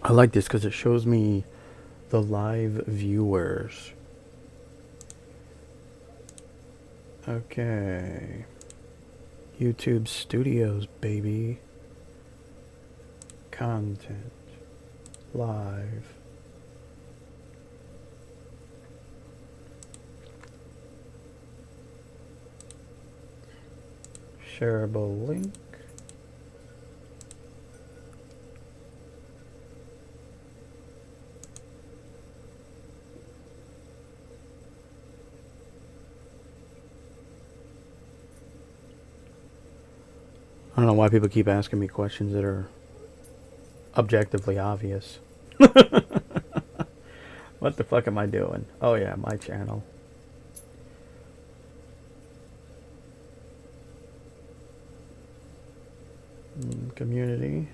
I like this because it shows me the live viewers. Okay. YouTube Studios, baby. Content. Live. Shareable link. I don't know why people keep asking me questions that are objectively obvious. What the fuck am I doing? Oh yeah, my channel. Community.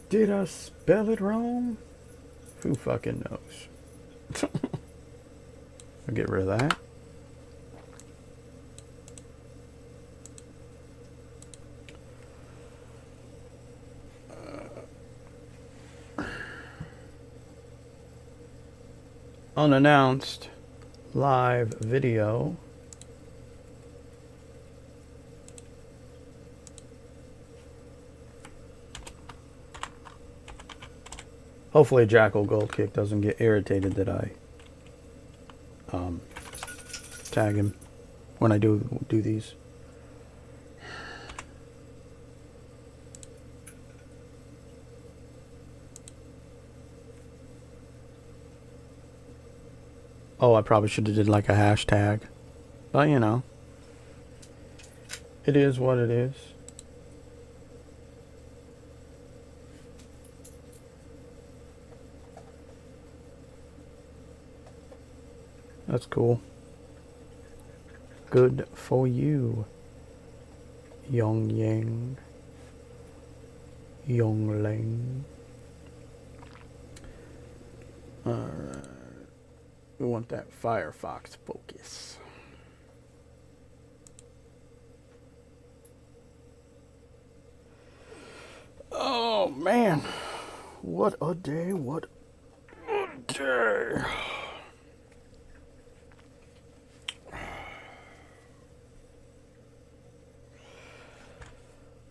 Did I spell it wrong? Who fucking knows? I'll get rid of that. Unannounced live video. Hopefully Jackal Goldkick doesn't get irritated that I tag him when I do these. Oh, I probably should have did like a hashtag. But you know, it is what it is. That's cool. Good for you, Young Yang, Youngling. Alright. We want that Firefox focus. Oh man. What a day, what a day.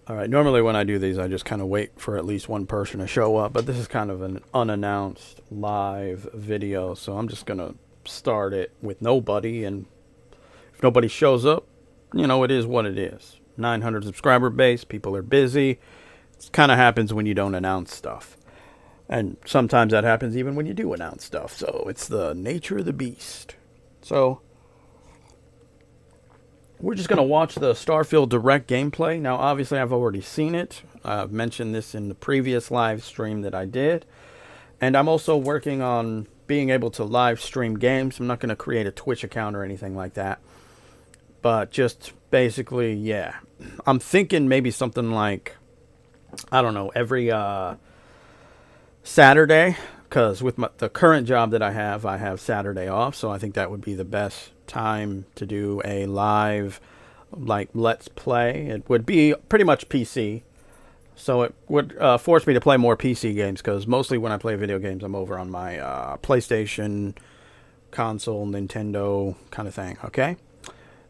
Alright, normally when I do these, I just kind of wait for at least one person to show up, but this is kind of an unannounced live video, so I'm just going to start it with nobody, and if nobody shows up, you know, it is what it is. 900 subscriber base, people are busy. It kind of happens when you don't announce stuff. And sometimes that happens even when you do announce stuff, so it's the nature of the beast. So we're just going to watch the Starfield Direct gameplay. Now, obviously, I've already seen it. I've mentioned this in the previous live stream that I did. And I'm also working on being able to live stream games. I'm not going to create a Twitch account or anything like that. But just basically, yeah. I'm thinking maybe something like, I don't know, every Saturday. Because with the current job that I have Saturday off. So I think that would be the best time to do a live, like, let's play. It would be pretty much PC. So it would force me to play more PC games. Because mostly when I play video games, I'm over on my PlayStation, console, Nintendo kind of thing. Okay?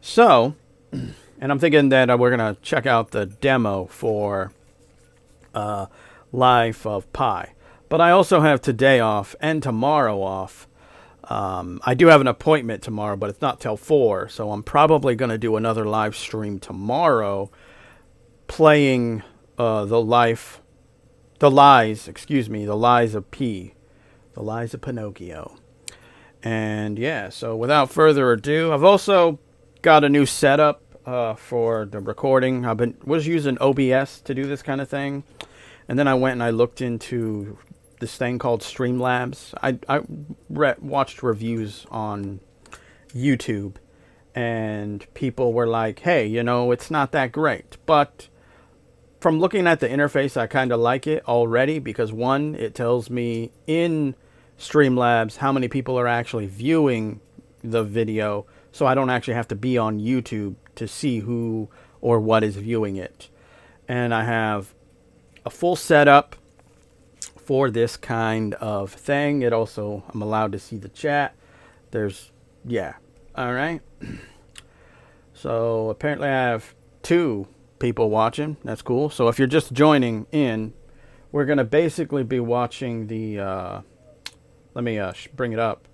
So, and I'm thinking that we're going to check out the demo for Life of Pi. But I also have today off and tomorrow off. I do have an appointment tomorrow, but it's not till 4. So I'm probably going to do another live stream tomorrow playing the Lies of P. The Lies of Pinocchio. And yeah, so without further ado, I've also got a new setup for the recording. Was using OBS to do this kind of thing. And then I went and I looked into this thing called Streamlabs. I watched reviews on YouTube, and people were like, hey, you know, it's not that great. But from looking at the interface, I kind of like it already because, one, it tells me in Streamlabs how many people are actually viewing the video, so I don't actually have to be on YouTube to see who or what is viewing it. And I have a full setup for this kind of thing. It also, I'm allowed to see the chat. There's, yeah, all right. So apparently I have 2 people watching. That's cool. So if you're just joining in, we're going to basically be watching the, let me bring it up,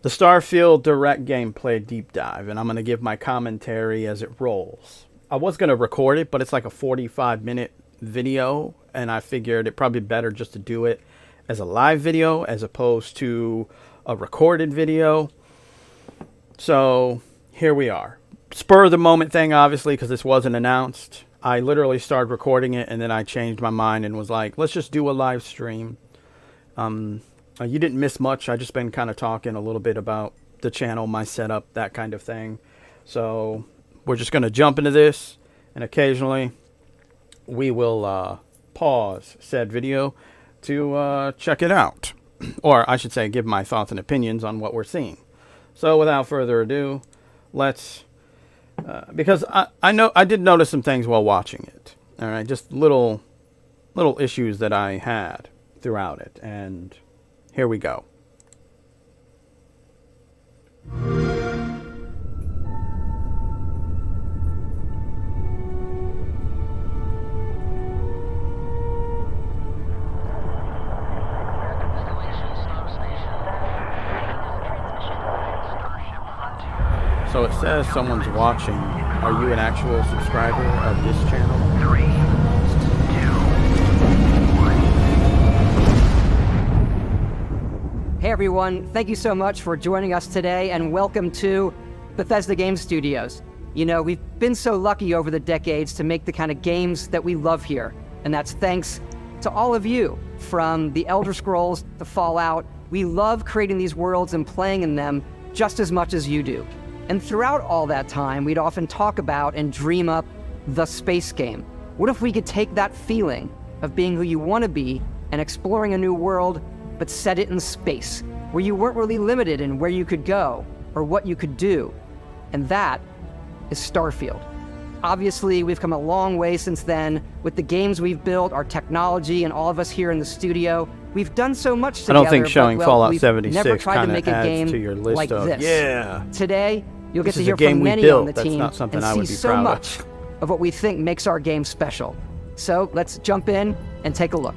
the Starfield direct gameplay deep dive, and I'm going to give my commentary as it rolls. I was going to record it, but it's like a 45-minute video, and I figured it probably better just to do it as a live video as opposed to a recorded video. So here we are. Spur of the moment thing, obviously, because this wasn't announced. I literally started recording it, and then I changed my mind and was like, let's just do a live stream. You didn't miss much. I just been kind of talking a little bit about the channel, my setup, that kind of thing. So we're just going to jump into this, and occasionally we will pause said video to check it out. Or I should say, give my thoughts and opinions on what we're seeing. So without further ado, let's... because I know I did notice some things while watching it. All right, just little issues that I had throughout it, and here we go. So it says someone's watching. Are you an actual subscriber of this channel? 3, 2, 1. Hey everyone, thank you so much for joining us today and welcome to Bethesda Game Studios. You know, we've been so lucky over the decades to make the kind of games that we love here. And that's thanks to all of you, from the Elder Scrolls to Fallout. We love creating these worlds and playing in them just as much as you do. And throughout all that time, we'd often talk about and dream up the space game. What if we could take that feeling of being who you want to be and exploring a new world, but set it in space, where you weren't really limited in where you could go or what you could do? And that is Starfield. Obviously, we've come a long way since then with the games we've built, our technology, and all of us here in the studio. We've done so much together. I don't think showing Fallout 76 never tried to make a game to your list like of, this. yeah. Today, you'll get This to is a hear game from we many built. on the That's team not something and I would see be so proud much of what we think makes our game special. So let's jump in and take a look.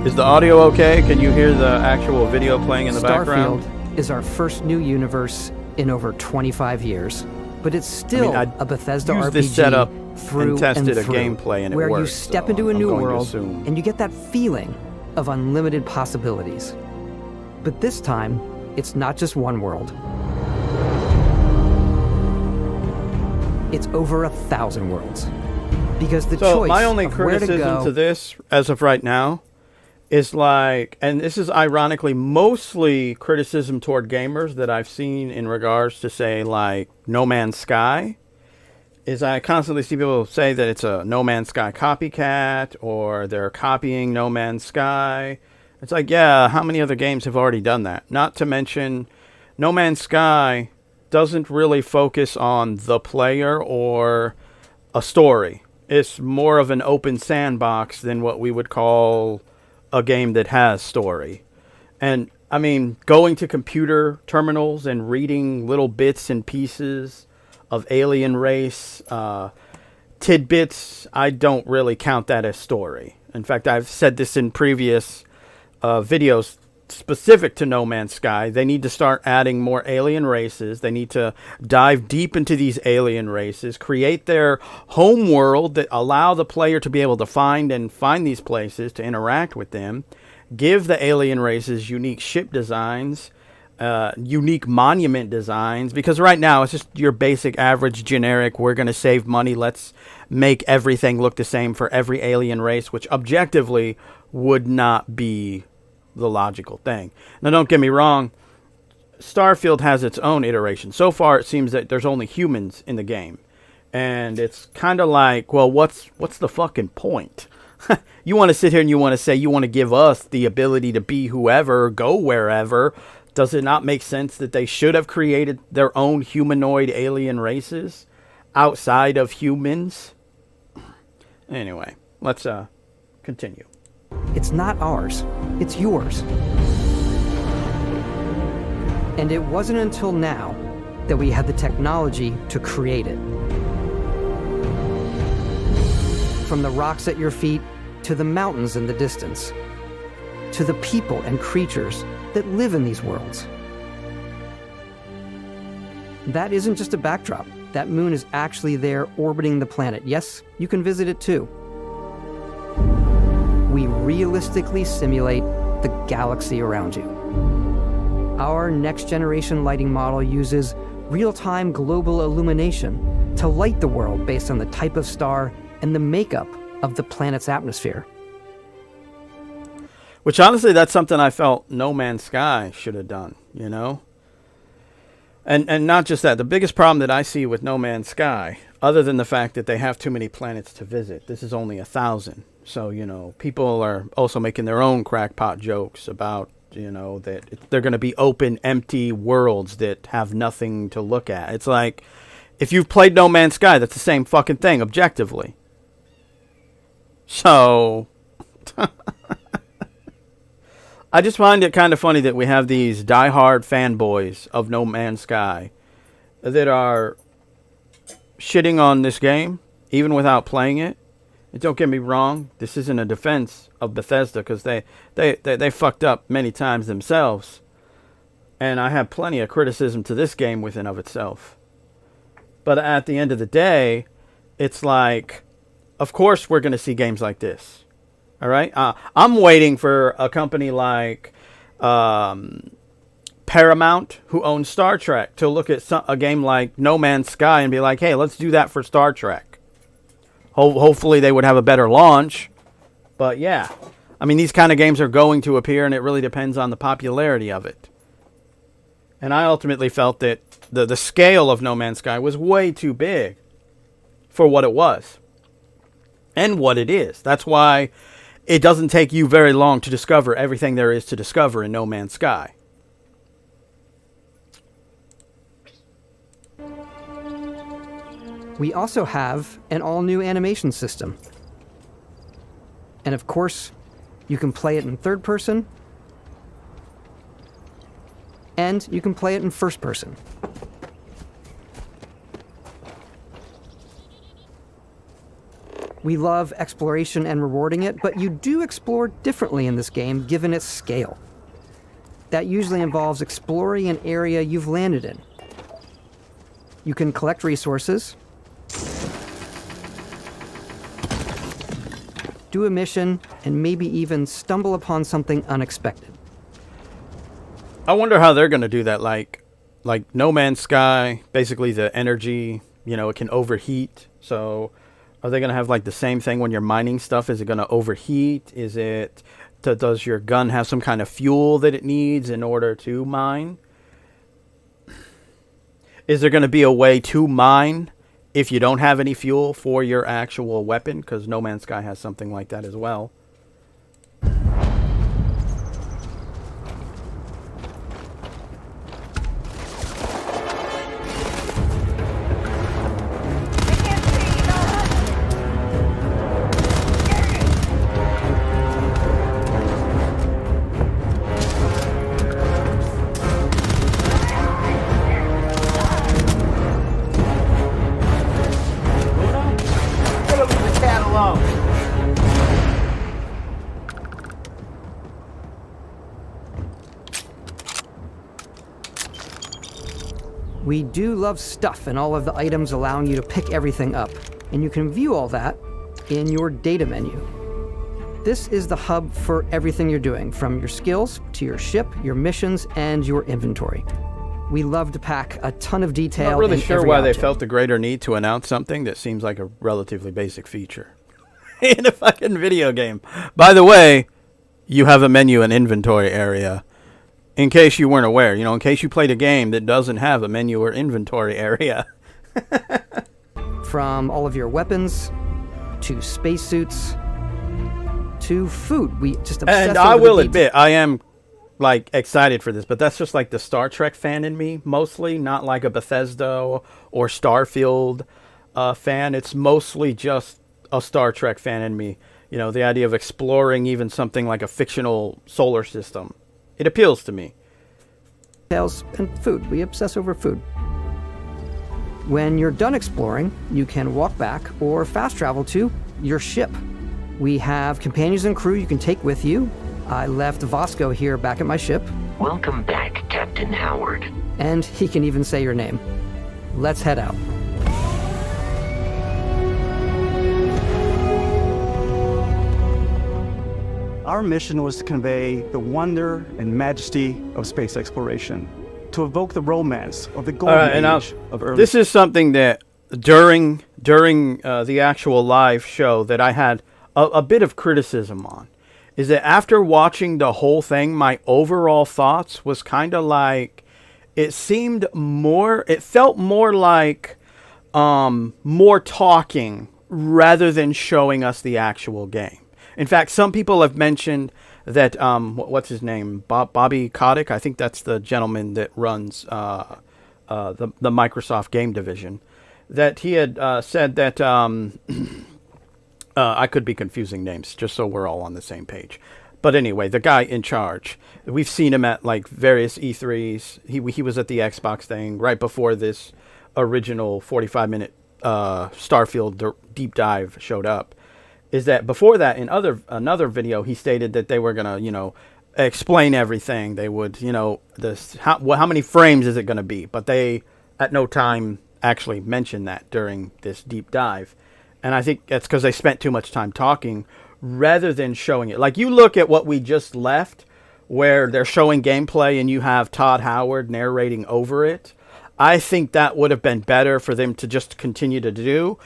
Is the audio okay? Can you hear the actual video playing in the background? Starfield is our first new universe in over 25 years. But it's still a Bethesda RPG this setup through and tested and through, a gameplay and it where you worked, step so into a I'm new going to world assume. and you get that feeling of unlimited possibilities. But this time, it's not just one world. It's over 1,000 worlds. Because the choice my only of where to criticism go to this, as of right now, is like, and this is ironically mostly criticism toward gamers that I've seen in regards to, say, like No Man's Sky, is I constantly see people say that it's a No Man's Sky copycat or they're copying No Man's Sky. It's like, yeah, how many other games have already done that? Not to mention, No Man's Sky doesn't really focus on the player or a story. It's more of an open sandbox than what we would call a game that has story. And I mean, going to computer terminals and reading little bits and pieces of alien race tidbits, I don't really count that as story. In fact, I've said this in previous videos specific to No Man's Sky. They need to start adding more alien races. They need to dive deep into these alien races, create their home world that allow the player to be able to find these places, to interact with them, give the alien races unique ship designs, unique monument designs, because right now it's just your basic average generic, we're going to save money, let's make everything look the same for every alien race, which objectively would not be the logical thing. Now, don't get me wrong, Starfield has its own iteration. So far, it seems that there's only humans in the game. And it's kind of like, well, what's the fucking point? You want to sit here and you want to say you want to give us the ability to be whoever, go wherever. Does it not make sense that they should have created their own humanoid alien races outside of humans? Anyway, let's continue. It's not ours. It's yours. And it wasn't until now that we had the technology to create it. From the rocks at your feet to the mountains in the distance, to the people and creatures that live in these worlds. That isn't just a backdrop. That moon is actually there orbiting the planet. Yes, you can visit it too. We realistically simulate the galaxy around you. Our next-generation lighting model uses real-time global illumination to light the world based on the type of star and the makeup of the planet's atmosphere. Which, honestly, that's something I felt No Man's Sky should have done, you know? And not just that. The biggest problem that I see with No Man's Sky, other than the fact that they have too many planets to visit, this is only 1,000. So, you know, people are also making their own crackpot jokes about, you know, that they're going to be open, empty worlds that have nothing to look at. It's like, if you've played No Man's Sky, that's the same fucking thing, objectively. So, I just find it kind of funny that we have these diehard fanboys of No Man's Sky that are shitting on this game, even without playing it. And don't get me wrong, this isn't a defense of Bethesda, because they fucked up many times themselves. And I have plenty of criticism to this game within of itself. But at the end of the day, it's like, of course we're going to see games like this. All right? I'm waiting for a company like Paramount, who owns Star Trek, to look at a game like No Man's Sky and be like, hey, let's do that for Star Trek. Hopefully they would have a better launch. But yeah, I mean, these kind of games are going to appear, and it really depends on the popularity of it. And I ultimately felt that the scale of No Man's Sky was way too big for what it was. And what it is. That's why it doesn't take you very long to discover everything there is to discover in No Man's Sky. We also have an all-new animation system. And of course, you can play it in third person, and you can play it in first person. We love exploration and rewarding it, but you do explore differently in this game given its scale. That usually involves exploring an area you've landed in. You can collect resources, do a mission, and maybe even stumble upon something unexpected. I wonder how they're going to do that. Like No Man's Sky, basically the energy, you know, it can overheat. So are they going to have like the same thing when you're mining stuff? Is it going to overheat? Does your gun have some kind of fuel that it needs in order to mine? Is there going to be a way to mine if you don't have any fuel for your actual weapon? Because No Man's Sky has something like that as well. We do love stuff and all of the items allowing you to pick everything up, and you can view all that in your data menu. This is the hub for everything you're doing, from your skills to your ship, your missions, and your inventory. We love to pack a ton of detail. I'm not really in sure every why object. they felt the greater need to announce something that seems like a relatively basic feature in a fucking video game. By the way, you have a menu and inventory area. In case you weren't aware, in case you played a game that doesn't have a menu or inventory area. From all of your weapons to spacesuits to food. We just obsess And over I the will details. admit, I am like excited for this, but that's just like the Star Trek fan in me, mostly, not like a Bethesda or Starfield fan. It's mostly just a Star Trek fan in me. The idea of exploring even something like a fictional solar system. It appeals to me. And food. We obsess over food. When you're done exploring, you can walk back or fast travel to your ship. We have companions and crew you can take with you. I left Vasco here back at my ship, Welcome back, Captain Howard. and he can even say your name. Let's head out. Our mission was to convey the wonder and majesty of space exploration, to evoke the romance of the golden age of early. This is something that during the actual live show that I had a bit of criticism on, is that after watching the whole thing, my overall thoughts was kind of like, it felt more like more talking rather than showing us the actual game. In fact, some people have mentioned that, what's his name? Bobby Kotick, I think that's the gentleman that runs the Microsoft game division, that he had said that, I could be confusing names, just so we're all on the same page. But anyway, the guy in charge, we've seen him at like various E3s. He was at the Xbox thing right before this original 45-minute Starfield deep dive showed up. Is that before that, in another video, he stated that they were gonna, explain everything. They would, how many frames is it gonna be? But they, at no time, actually mentioned that during this deep dive. And I think that's because they spent too much time talking rather than showing it. Like, you look at what we just left, where they're showing gameplay and you have Todd Howard narrating over it. I think that would have been better for them to just continue to do.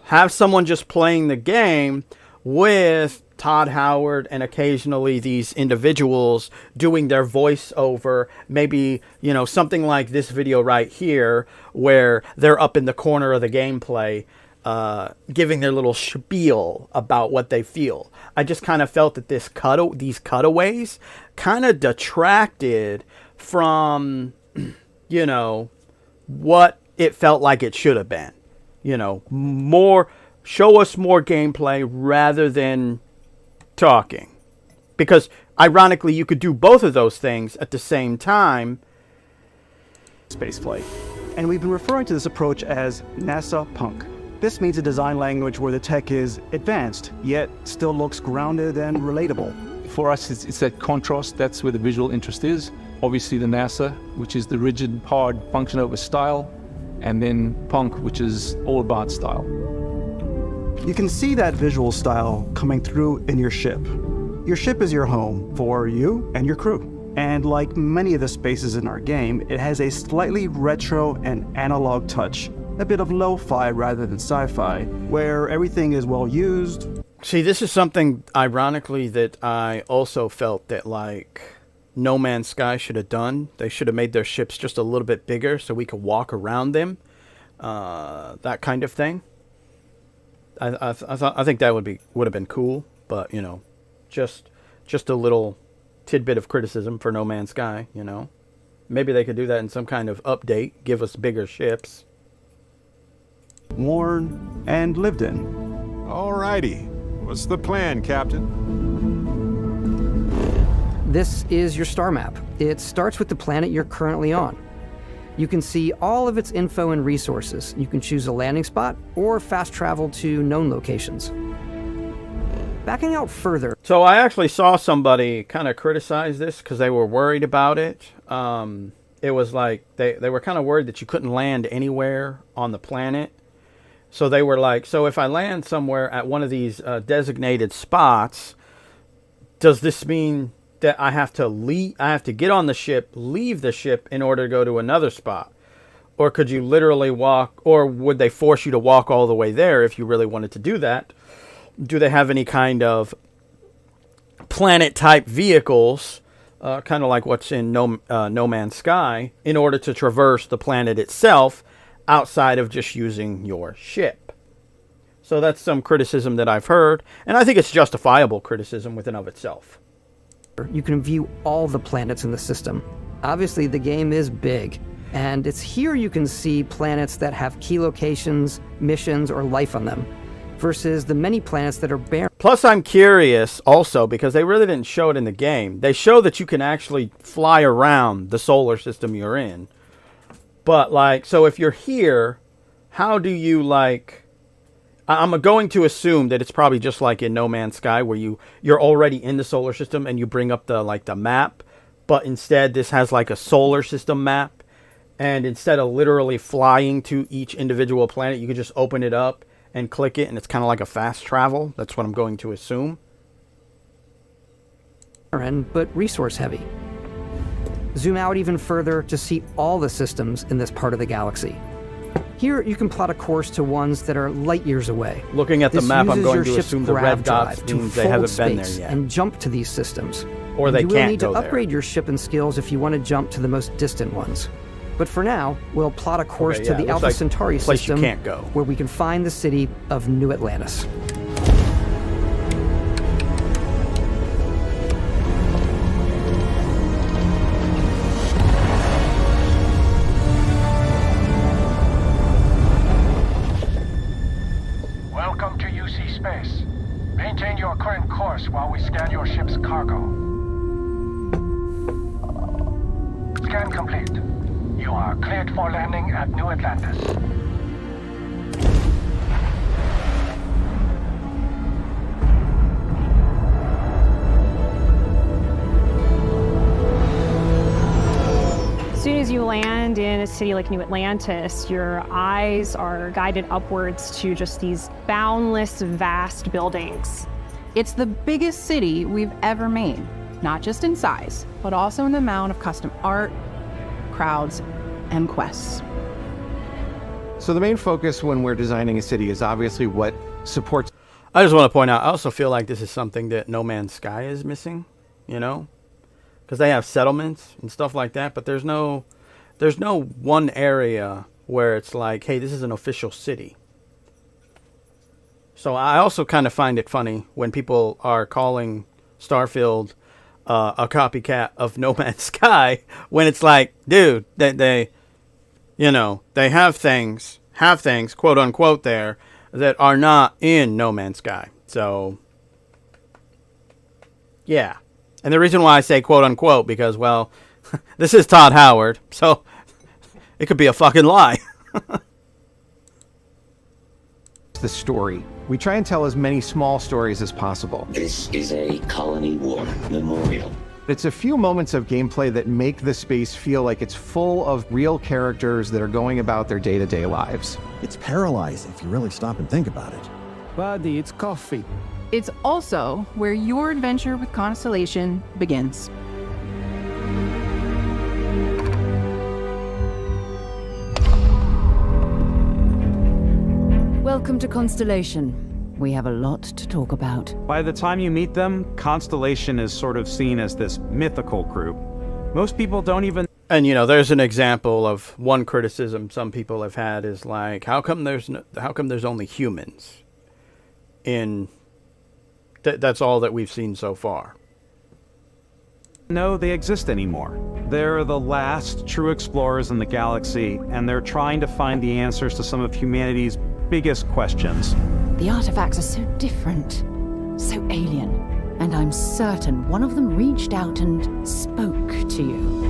Have someone just playing the game with Todd Howard and occasionally these individuals doing their voiceover. Maybe, something like this video right here where they're up in the corner of the gameplay giving their little spiel about what they feel. I just kind of felt that these cutaways kind of detracted from, what it felt like it should have been. Show us more gameplay rather than talking. Because ironically, you could do both of those things at the same time. Spaceflight. And we've been referring to this approach as NASA Punk. This means a design language where the tech is advanced, yet still looks grounded and relatable. For us, it's that contrast. That's where the visual interest is. Obviously the NASA, which is the rigid, hard function over style, and then Punk, which is all about style. You can see that visual style coming through in your ship. Your ship is your home for you and your crew. And like many of the spaces in our game, it has a slightly retro and analog touch, a bit of lo-fi rather than sci-fi, where everything is well used. See, this is something, ironically, that I also felt that, No Man's Sky should have done. They should have made their ships just a little bit bigger so we could walk around them. That kind of thing. I think that would have been cool, but just a little tidbit of criticism for No Man's Sky. Maybe they could do that in some kind of update. Give us bigger ships. Worn and lived in. Alrighty. What's the plan, Captain? This is your star map. It starts with the planet you're currently on. You can see all of its info and resources. You can choose a landing spot or fast travel to known locations. Backing out further. So I actually saw somebody kind of criticize this because they were worried about it. It was like they were kind of worried that you couldn't land anywhere on the planet. So they were like, so if I land somewhere at one of these designated spots, does this mean that I have to leave? I have to get on the ship, leave the ship in order to go to another spot? Or could you literally walk, or would they force you to walk all the way there if you really wanted to do that? Do they have any kind of planet-type vehicles kind of like what's in No Man's Sky, in order to traverse the planet itself outside of just using your ship. So that's some criticism that I've heard, and I think it's justifiable criticism within of itself. You can view all the planets in the system. Obviously, the game is big, and it's here you can see planets that have key locations, missions, or life on them, versus the many planets that are barren. Plus, I'm curious also, because they really didn't show it in the game. They show that you can actually fly around the solar system you're in. But, like, so if you're here, how do you, like... I'm going to assume that it's probably just like in No Man's Sky, where you're already in the solar system and you bring up the map, but instead this has like a solar system map, and instead of literally flying to each individual planet, you can just open it up and click it, and it's kind of like a fast travel. That's what I'm going to assume. But resource heavy. Zoom out even further to see all the systems in this part of the galaxy. Here, you can plot a course to ones that are light years away. Looking at the This map, I'm uses going your to ship's assume the grav red dots drive to means they fold haven't been there space yet. and jump to these systems. Or they you will can't need go to there. upgrade your ship and skills if you want to jump to the most distant ones. But for now, we'll plot a course Okay, to yeah, the looks Alpha like Centauri a place you system, can't go. where we can find the city of New Atlantis. Welcome to UC Space. Maintain your current course while we scan your ship's cargo. Scan complete. You are cleared for landing at New Atlantis. As soon as you land in a city like New Atlantis, your eyes are guided upwards to just these boundless, vast buildings. It's the biggest city we've ever made, not just in size, but also in the amount of custom art, crowds, and quests. So the main focus when we're designing a city is obviously what supports. I just want to point out, I also feel like this is something that No Man's Sky is missing, you know? Because they have settlements and stuff like that, but there's no one area where it's like, hey, this is an official city. So I also kind of find it funny when people are calling Starfield a copycat of No Man's Sky, when it's like, dude, they have things, quote unquote, there that are not in No Man's Sky. So, yeah. And the reason why I say quote unquote, because, well, this is Todd Howard, so it could be a fucking lie. the story. We try and tell as many small stories as possible. This is a Colony War memorial. It's a few moments of gameplay that make the space feel like it's full of real characters that are going about their day-to-day lives. It's paralyzing if you really stop and think about it. Buddy, it's coffee. It's also where your adventure with Constellation begins. Welcome to Constellation. We have a lot to talk about. By the time you meet them, Constellation is sort of seen as this mythical group. Most people don't even... And, you know, there's an example of one criticism some people have had is like, how come there's only humans in... that's all that we've seen so far. know they exist anymore. They're the last true explorers in the galaxy, and they're trying to find the answers to some of humanity's biggest questions. The artifacts are so different, so alien, and I'm certain one of them reached out and spoke to you.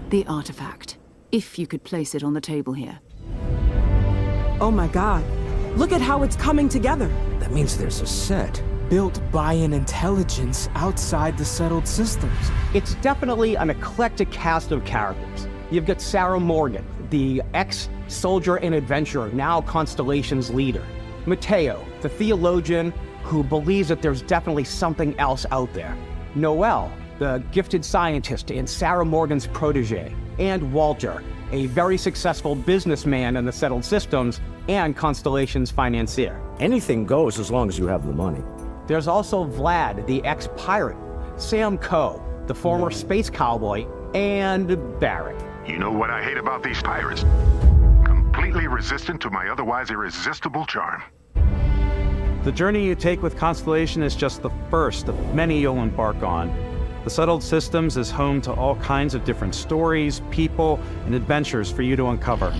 The artifact, if you could place it on the table here. Oh my god, look at how it's coming together. That means there's a set built by an intelligence outside the settled systems. It's definitely an eclectic cast of characters. You've got Sarah Morgan, the ex-soldier and adventurer, now Constellation's leader. Mateo, the theologian who believes that there's definitely something else out there. Noel, the gifted scientist and Sarah Morgan's protege. And Walter, a very successful businessman in the settled systems and Constellation's financier. Anything goes as long as you have the money. There's also Vlad, the ex-pirate, Sam Coe, the former space cowboy, and Barrett. You know what I hate about these pirates? Completely resistant to my otherwise irresistible charm. The journey you take with Constellation is just the first of many you'll embark on. The Settled Systems is home to all kinds of different stories, people, and adventures for you to uncover.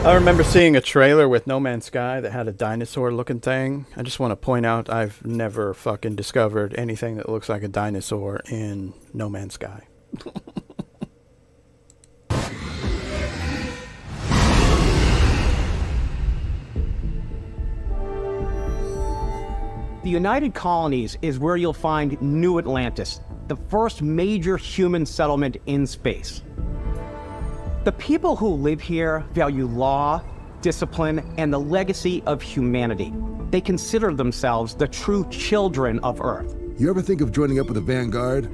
I remember seeing a trailer with No Man's Sky that had a dinosaur-looking thing. I just want to point out I've never fucking discovered anything that looks like a dinosaur in No Man's Sky. The United Colonies is where you'll find New Atlantis, the first major human settlement in space. The people who live here value law, discipline, and the legacy of humanity. They consider themselves the true children of Earth. You ever think of joining up with the Vanguard?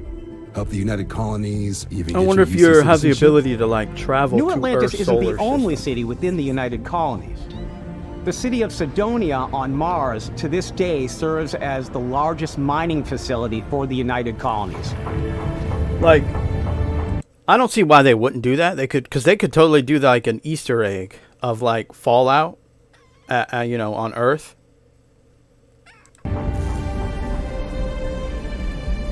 Help the United Colonies, even I get wonder your if you UC have the citizenship? ability to like travel New to Atlantis Earth's isn't solar the only system. city within the United Colonies. The city of Sidonia on Mars to this day serves as the largest mining facility for the United Colonies. Like, I don't see why they wouldn't do that. They could, because they could totally do like an Easter egg of like Fallout, you know, on Earth.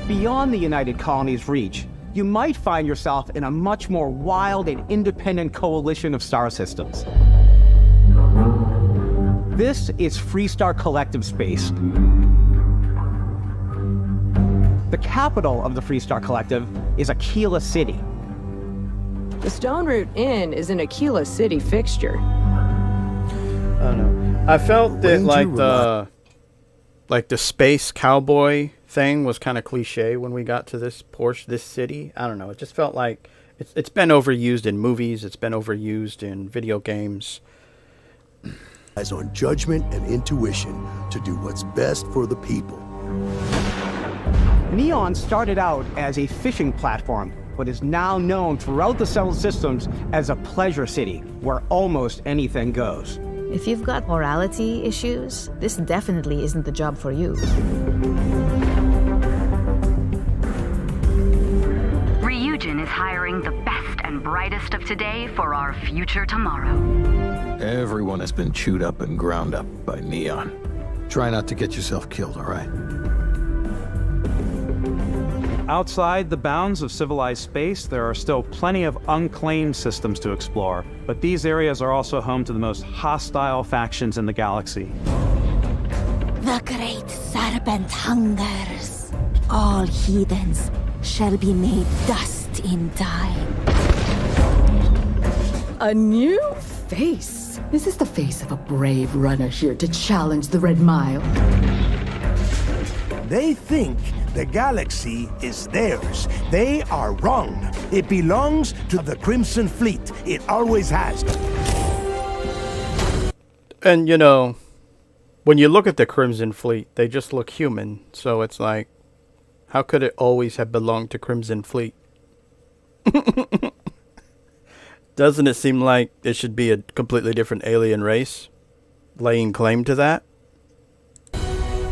Beyond the United Colonies' reach, you might find yourself in a much more wild and independent coalition of star systems. This is Freestar Collective Space. The capital of the Freestar Collective is Aquila City. The Stone Root Inn is an Aquila City fixture. I don't know. I felt that like the space cowboy thing was kind of cliche when we got to this city. I don't know. It just felt like it's been overused in movies. It's been overused in video games. As on judgment and intuition to do what's best for the people. Neon started out as a fishing platform, but is now known throughout the Settled Systems as a pleasure city where almost anything goes. If you've got morality issues, this definitely isn't the job for you. Ryujin is hiring the best and brightest of today for our future tomorrow. Everyone has been chewed up and ground up by Neon. Try not to get yourself killed, all right? Outside the bounds of civilized space, there are still plenty of unclaimed systems to explore, but these areas are also home to the most hostile factions in the galaxy. The great serpent hungers. All heathens shall be made dust in time. A new face. Is this the face of a brave runner here to challenge the Red Mile? They think the galaxy is theirs. They are wrong. It belongs to the Crimson Fleet. It always has. And, you know, when you look at the Crimson Fleet, they just look human. So it's like, how could it always have belonged to Crimson Fleet? Doesn't it seem like it should be a completely different alien race laying claim to that?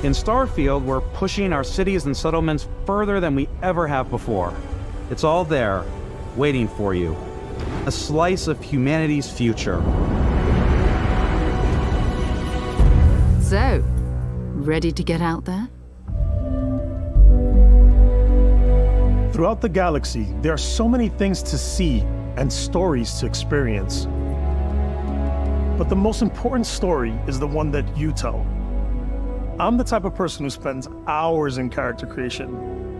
In Starfield, we're pushing our cities and settlements further than we ever have before. It's all there, waiting for you. A slice of humanity's future. So, ready to get out there? Throughout the galaxy, there are so many things to see and stories to experience. But the most important story is the one that you tell. I'm the type of person who spends hours in character creation,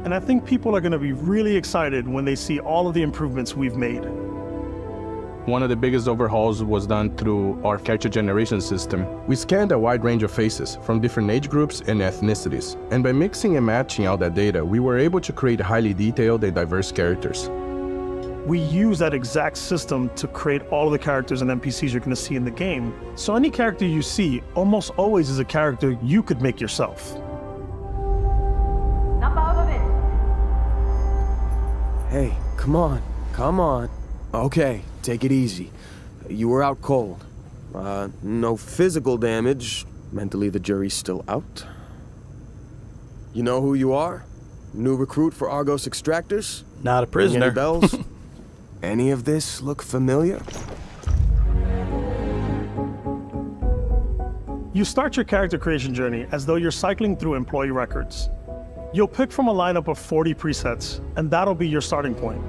and I think people are going to be really excited when they see all of the improvements we've made. One of the biggest overhauls was done through our character generation system. We scanned a wide range of faces from different age groups and ethnicities, and by mixing and matching all that data, we were able to create highly detailed and diverse characters. We use that exact system to create all of the characters and NPCs you're going to see in the game. So any character you see almost always is a character you could make yourself. Snap out of it! Hey, come on. Okay, take it easy. You were out cold. No physical damage. Mentally, the jury's still out. You know who you are? New recruit for Argos Extractors? Not a prisoner. Any bells? Any of this look familiar? You start your character creation journey as though you're cycling through employee records. You'll pick from a lineup of 40 presets, and that'll be your starting point.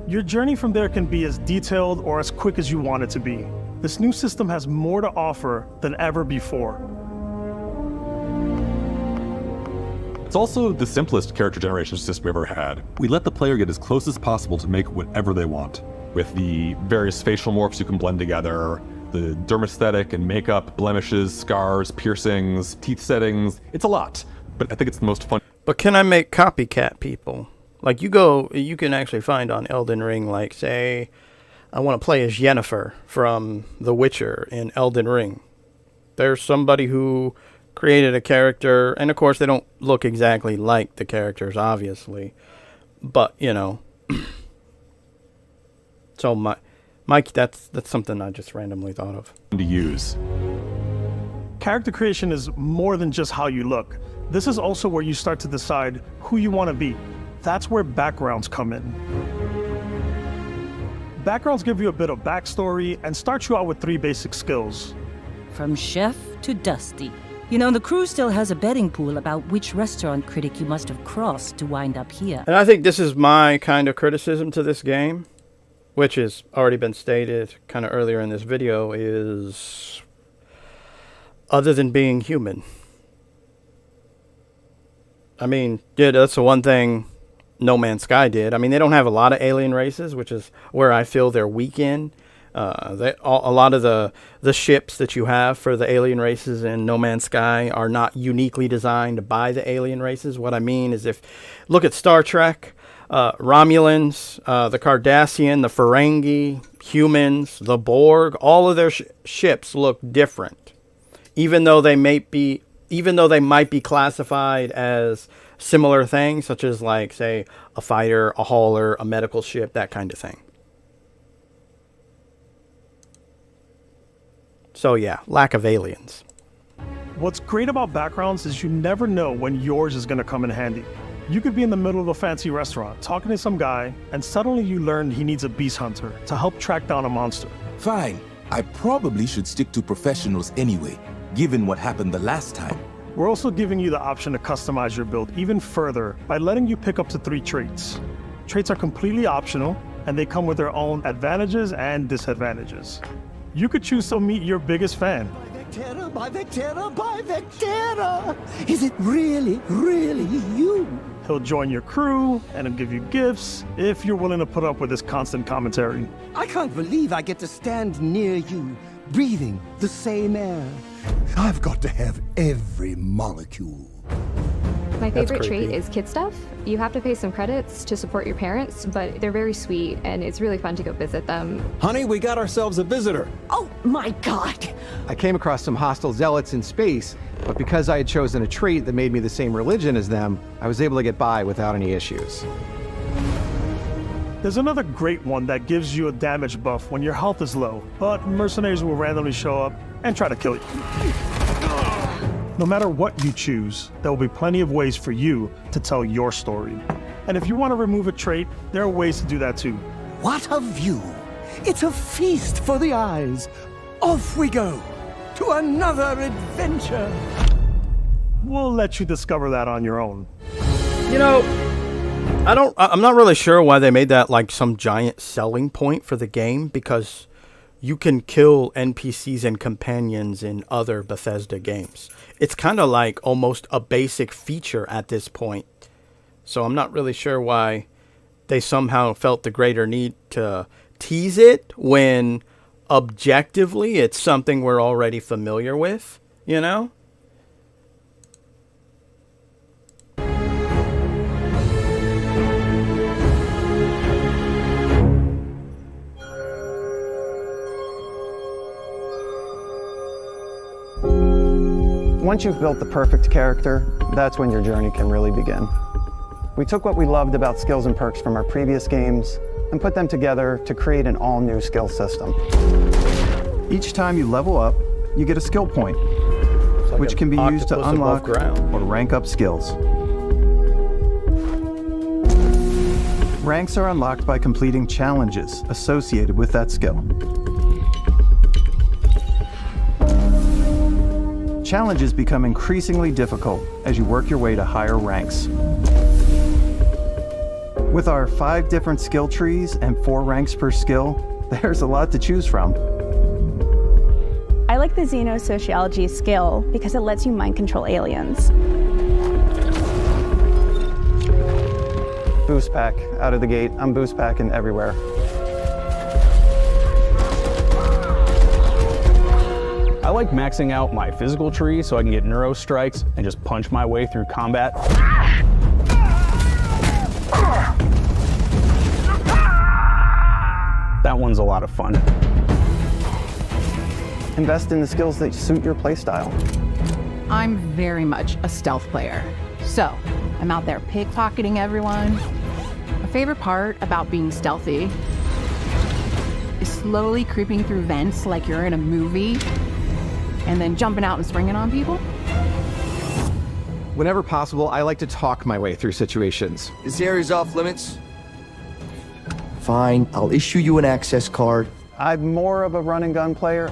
Your journey from there can be as detailed or as quick as you want it to be. This new system has more to offer than ever before. It's also the simplest character generation system we've ever had. We let the player get as close as possible to make whatever they want. With the various facial morphs you can blend together, the dermesthetic and makeup, blemishes, scars, piercings, teeth settings. It's a lot, but I think it's the most fun. But can I make copycat people? Like you can actually find on Elden Ring, like say, I want to play as Yennefer from The Witcher in Elden Ring. There's somebody who created a character, and of course they don't look exactly like the characters, obviously. But, you know, so Mike, that's something I just randomly thought of. To use. Character creation is more than just how you look. This is also where you start to decide who you want to be. That's where backgrounds come in. Backgrounds give you a bit of backstory and start you out with 3 basic skills. From chef to Dusty. You know, the crew still has a betting pool about which restaurant critic you must have crossed to wind up here. And I think this is my kind of criticism to this game, which has already been stated kind of earlier in this video, is other than being human. I mean, yeah, that's the one thing No Man's Sky did. I mean, they don't have a lot of alien races, which is where I feel they're weak in. A lot of the ships that you have for the alien races in No Man's Sky are not uniquely designed by the alien races. What I mean is, if look at Star Trek, Romulans, the Cardassian, the Ferengi, humans, the Borg, all of their ships look different, even though they might be classified as similar things, such as, like, say, a fighter, a hauler, a medical ship, that kind of thing. So yeah, lack of aliens. What's great about backgrounds is you never know when yours is going to come in handy. You could be in the middle of a fancy restaurant talking to some guy, and suddenly you learn he needs a beast hunter to help track down a monster. Fine. I probably should stick to professionals anyway, given what happened the last time. We're also giving you the option to customize your build even further by letting you pick up to 3 traits. Traits are completely optional, and they come with their own advantages and disadvantages. You could choose to meet your biggest fan. By Vectera! Is it really, really you? He'll join your crew, and he'll give you gifts if you're willing to put up with his constant commentary. I can't believe I get to stand near you, breathing the same air. I've got to have every molecule. My favorite trait is kid stuff. You have to pay some credits to support your parents, but they're very sweet, and it's really fun to go visit them. Honey, we got ourselves a visitor. Oh my god! I came across some hostile zealots in space, but because I had chosen a trait that made me the same religion as them, I was able to get by without any issues. There's another great one that gives you a damage buff when your health is low, but mercenaries will randomly show up and try to kill you. No matter what you choose, there will be plenty of ways for you to tell your story. And if you want to remove a trait, there are ways to do that too. What a view! It's a feast for the eyes. Off we go to another adventure. We'll let you discover that on your own. You know, I'm not really sure why they made that like some giant selling point for the game, because you can kill NPCs and companions in other Bethesda games. It's kind of like almost a basic feature at this point. So I'm not really sure why they somehow felt the greater need to tease it when objectively it's something we're already familiar with, you know? Once you've built the perfect character, that's when your journey can really begin. We took what we loved about skills and perks from our previous games, and put them together to create an all-new skill system. Each time you level up, you get a skill point, which can be used to unlock or rank up skills. Ranks are unlocked by completing challenges associated with that skill. Challenges become increasingly difficult as you work your way to higher ranks. With our 5 different skill trees and 4 ranks per skill, there's a lot to choose from. I like the xenosociology skill because it lets you mind control aliens. Boost pack out of the gate. I'm boost packing everywhere. I like maxing out my physical tree so I can get neuro strikes and just punch my way through combat. That one's a lot of fun. Invest in the skills that suit your playstyle. I'm very much a stealth player. So, I'm out there pickpocketing everyone. My favorite part about being stealthy is slowly creeping through vents like you're in a movie and then jumping out and springing on people. Whenever possible, I like to talk my way through situations. This area's off limits. Fine, I'll issue you an access card. I'm more of a run and gun player.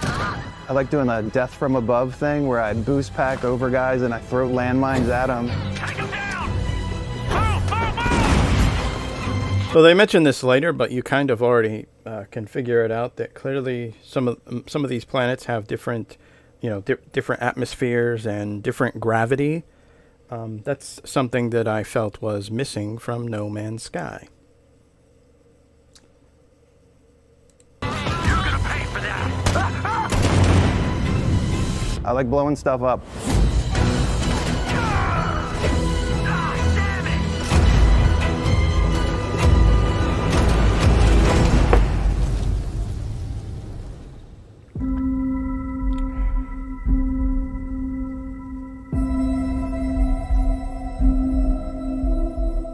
I like doing the death from above thing where I boost pack over guys and I throw landmines at them. So they mentioned this later, but you kind of already can figure it out that clearly some of these planets have different, different atmospheres and different gravity. That's something that I felt was missing from No Man's Sky. I like blowing stuff up.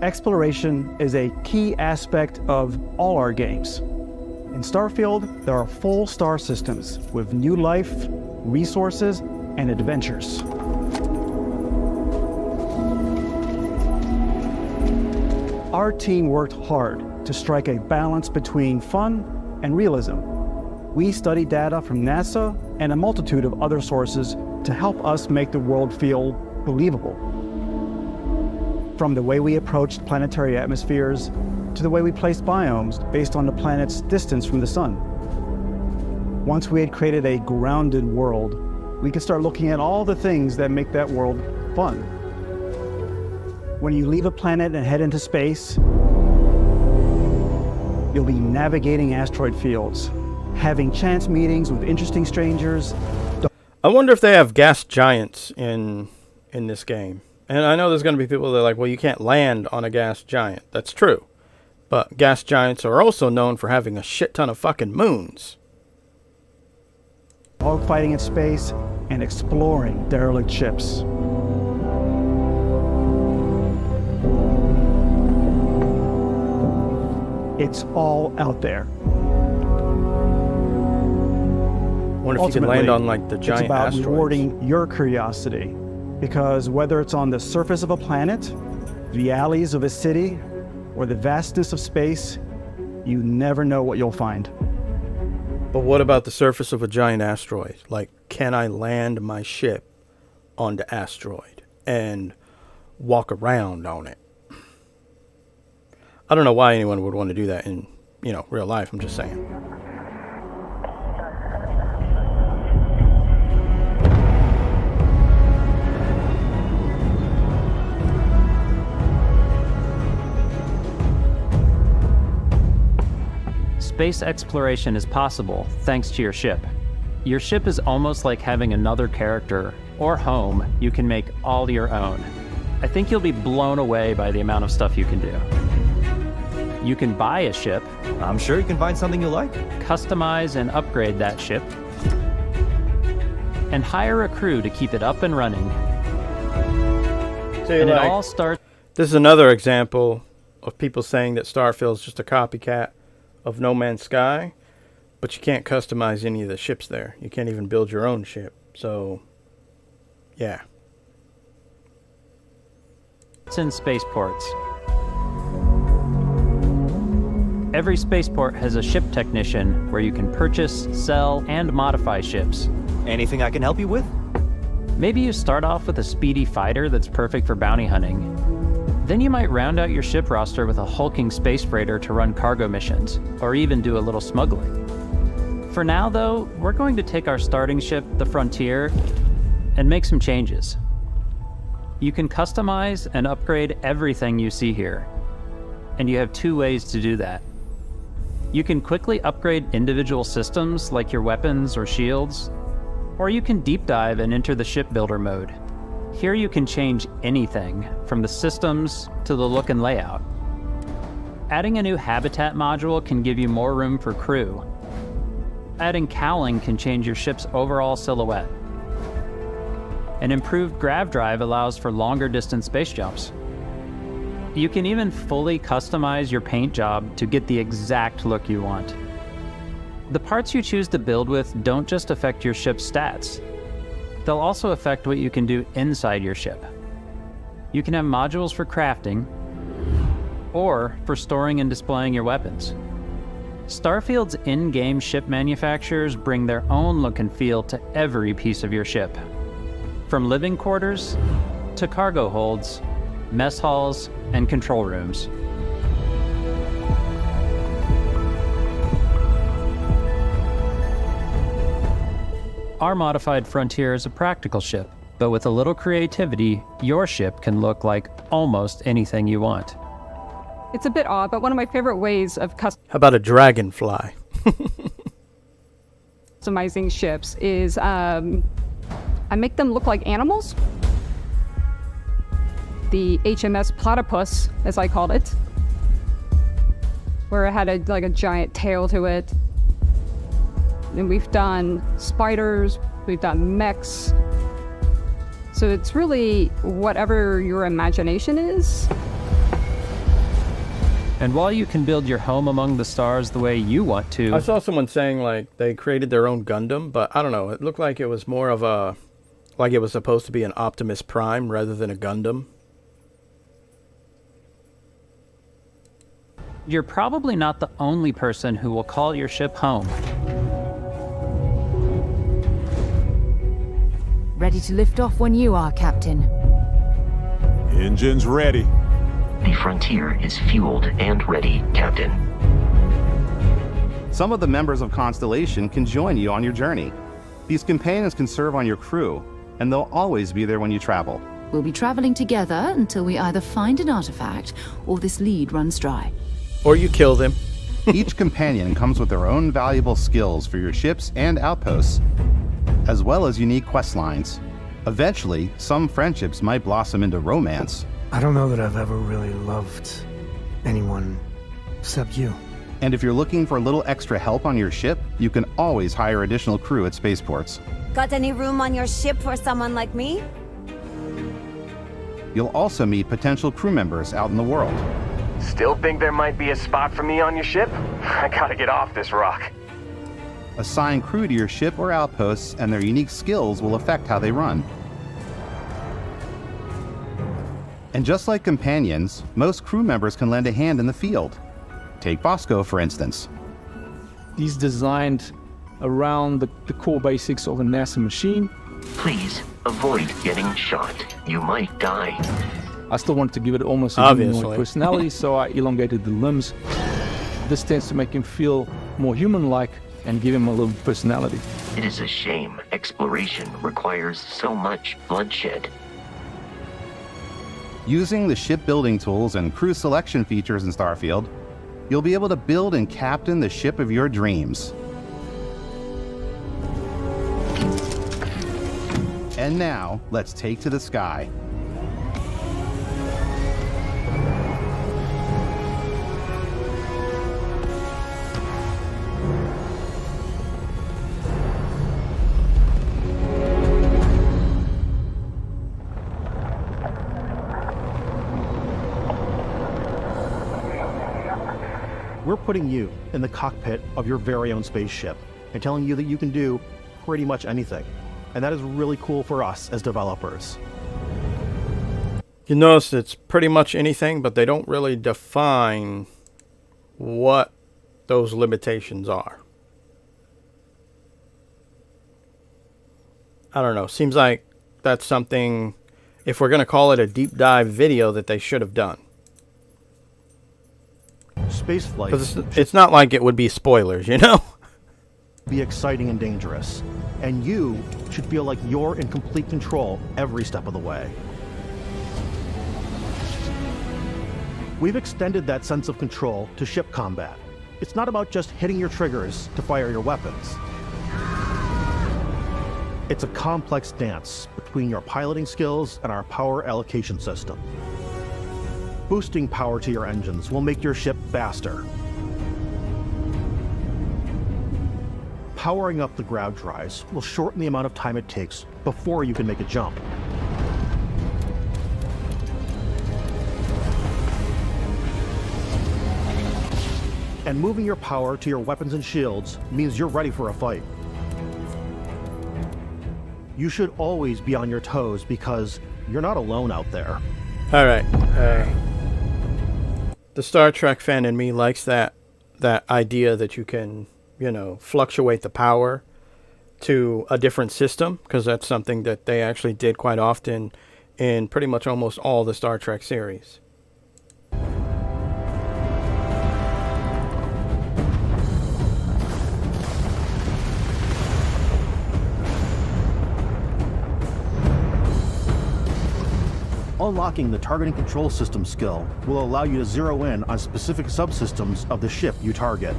Exploration is a key aspect of all our games. In Starfield, there are full star systems with new life, resources, and adventures. Our team worked hard to strike a balance between fun and realism. We studied data from NASA and a multitude of other sources to help us make the world feel believable. From the way we approached planetary atmospheres to the way we placed biomes based on the planet's distance from the sun. Once we had created a grounded world, we could start looking at all the things that make that world fun. When you leave a planet and head into space, you'll be navigating asteroid fields, having chance meetings with interesting strangers. I wonder if they have gas giants in this game. And I know there's going to be people that are like, well, you can't land on a gas giant. That's true. But gas giants are also known for having a shit ton of fucking moons. Fighting in space and exploring derelict ships. It's all out there. Wonder if you can land on like the giant it's about asteroids. Rewarding your curiosity, because whether it's on the surface of a planet, the alleys of a city, or the vastness of space, you never know what you'll find. But what about the surface of a giant asteroid? Like, can I land my ship on the asteroid and walk around on it? I don't know why anyone would want to do that in, real life. I'm just saying. Space exploration is possible thanks to your ship. Your ship is almost like having another character or home you can make all your own. I think you'll be blown away by the amount of stuff you can do. You can buy a ship. I'm sure you can find something you like. Customize and upgrade that ship. And hire a crew to keep it up and running. See, and like, it all starts... This is another example of people saying that Starfield is just a copycat of No Man's Sky, but you can't customize any of the ships there. You can't even build your own ship. So, yeah. It's in spaceports. Every spaceport has a ship technician where you can purchase, sell, and modify ships. Anything I can help you with? Maybe you start off with a speedy fighter that's perfect for bounty hunting. Then you might round out your ship roster with a hulking space freighter to run cargo missions, or even do a little smuggling. For now, though, we're going to take our starting ship, the Frontier, and make some changes. You can customize and upgrade everything you see here, and you have 2 ways to do that. You can quickly upgrade individual systems like your weapons or shields, or you can deep dive and enter the shipbuilder mode. Here you can change anything, from the systems to the look and layout. Adding a new habitat module can give you more room for crew. Adding cowling can change your ship's overall silhouette. An improved grav drive allows for longer distance space jumps. You can even fully customize your paint job to get the exact look you want. The parts you choose to build with don't just affect your ship's stats. They'll also affect what you can do inside your ship. You can have modules for crafting, or for storing and displaying your weapons. Starfield's in-game ship manufacturers bring their own look and feel to every piece of your ship. From living quarters to cargo holds, mess halls, and control rooms. Our modified Frontier is a practical ship, but with a little creativity, your ship can look like almost anything you want. It's a bit odd, but one of my favorite ways of How about a dragonfly? customizing ships is I make them look like animals. The HMS Platypus, as I called it, where it had a giant tail to it. And we've done spiders, we've done mechs. So it's really whatever your imagination is. And while you can build your home among the stars the way you want to... I saw someone saying like they created their own Gundam, but I don't know. It looked like it was more of a... like it was supposed to be an Optimus Prime rather than a Gundam. You're probably not the only person who will call your ship home. Ready to lift off when you are, Captain. Engines ready. The Frontier is fueled and ready, Captain. Some of the members of Constellation can join you on your journey. These companions can serve on your crew, and they'll always be there when you travel. We'll be traveling together until we either find an artifact or this lead runs dry. Or you kill them. Each companion comes with their own valuable skills for your ships and outposts, as well as unique quest lines. Eventually, some friendships might blossom into romance. I don't know that I've ever really loved anyone except you. And if you're looking for a little extra help on your ship, you can always hire additional crew at spaceports. Got any room on your ship for someone like me? You'll also meet potential crew members out in the world. Still think there might be a spot for me on your ship? I gotta get off this rock. Assign crew to your ship or outposts, and their unique skills will affect how they run. And just like companions, most crew members can lend a hand in the field. Take Bosco, for instance. He's designed around the core basics of a NASA machine. Please avoid getting shot. You might die. I still wanted to give it almost a Obviously. humanoid personality, so I elongated the limbs. This tends to make him feel more human-like and give him a little personality. It is a shame exploration requires so much bloodshed. Using the shipbuilding tools and crew selection features in Starfield, you'll be able to build and captain the ship of your dreams. And now, let's take to the sky. putting you in the cockpit of your very own spaceship and telling you that you can do pretty much anything. And that is really cool for us as developers. You notice it's pretty much anything, but they don't really define what those limitations are. I don't know. Seems like that's something, if we're going to call it a deep dive video, that they should have done. Space flight. Because it's not like it would be spoilers, you know? Be exciting and dangerous. And you should feel like you're in complete control every step of the way. We've extended that sense of control to ship combat. It's not about just hitting your triggers to fire your weapons. It's a complex dance between your piloting skills and our power allocation system. Boosting power to your engines will make your ship faster. Powering up the ground drives will shorten the amount of time it takes before you can make a jump. And moving your power to your weapons and shields means you're ready for a fight. You should always be on your toes because you're not alone out there. All right. The Star Trek fan in me likes that idea that you can, you know, fluctuate the power to a different system, because that's something that they actually did quite often in pretty much almost all the Star Trek series. Unlocking the targeting control system skill will allow you to zero in on specific subsystems of the ship you target.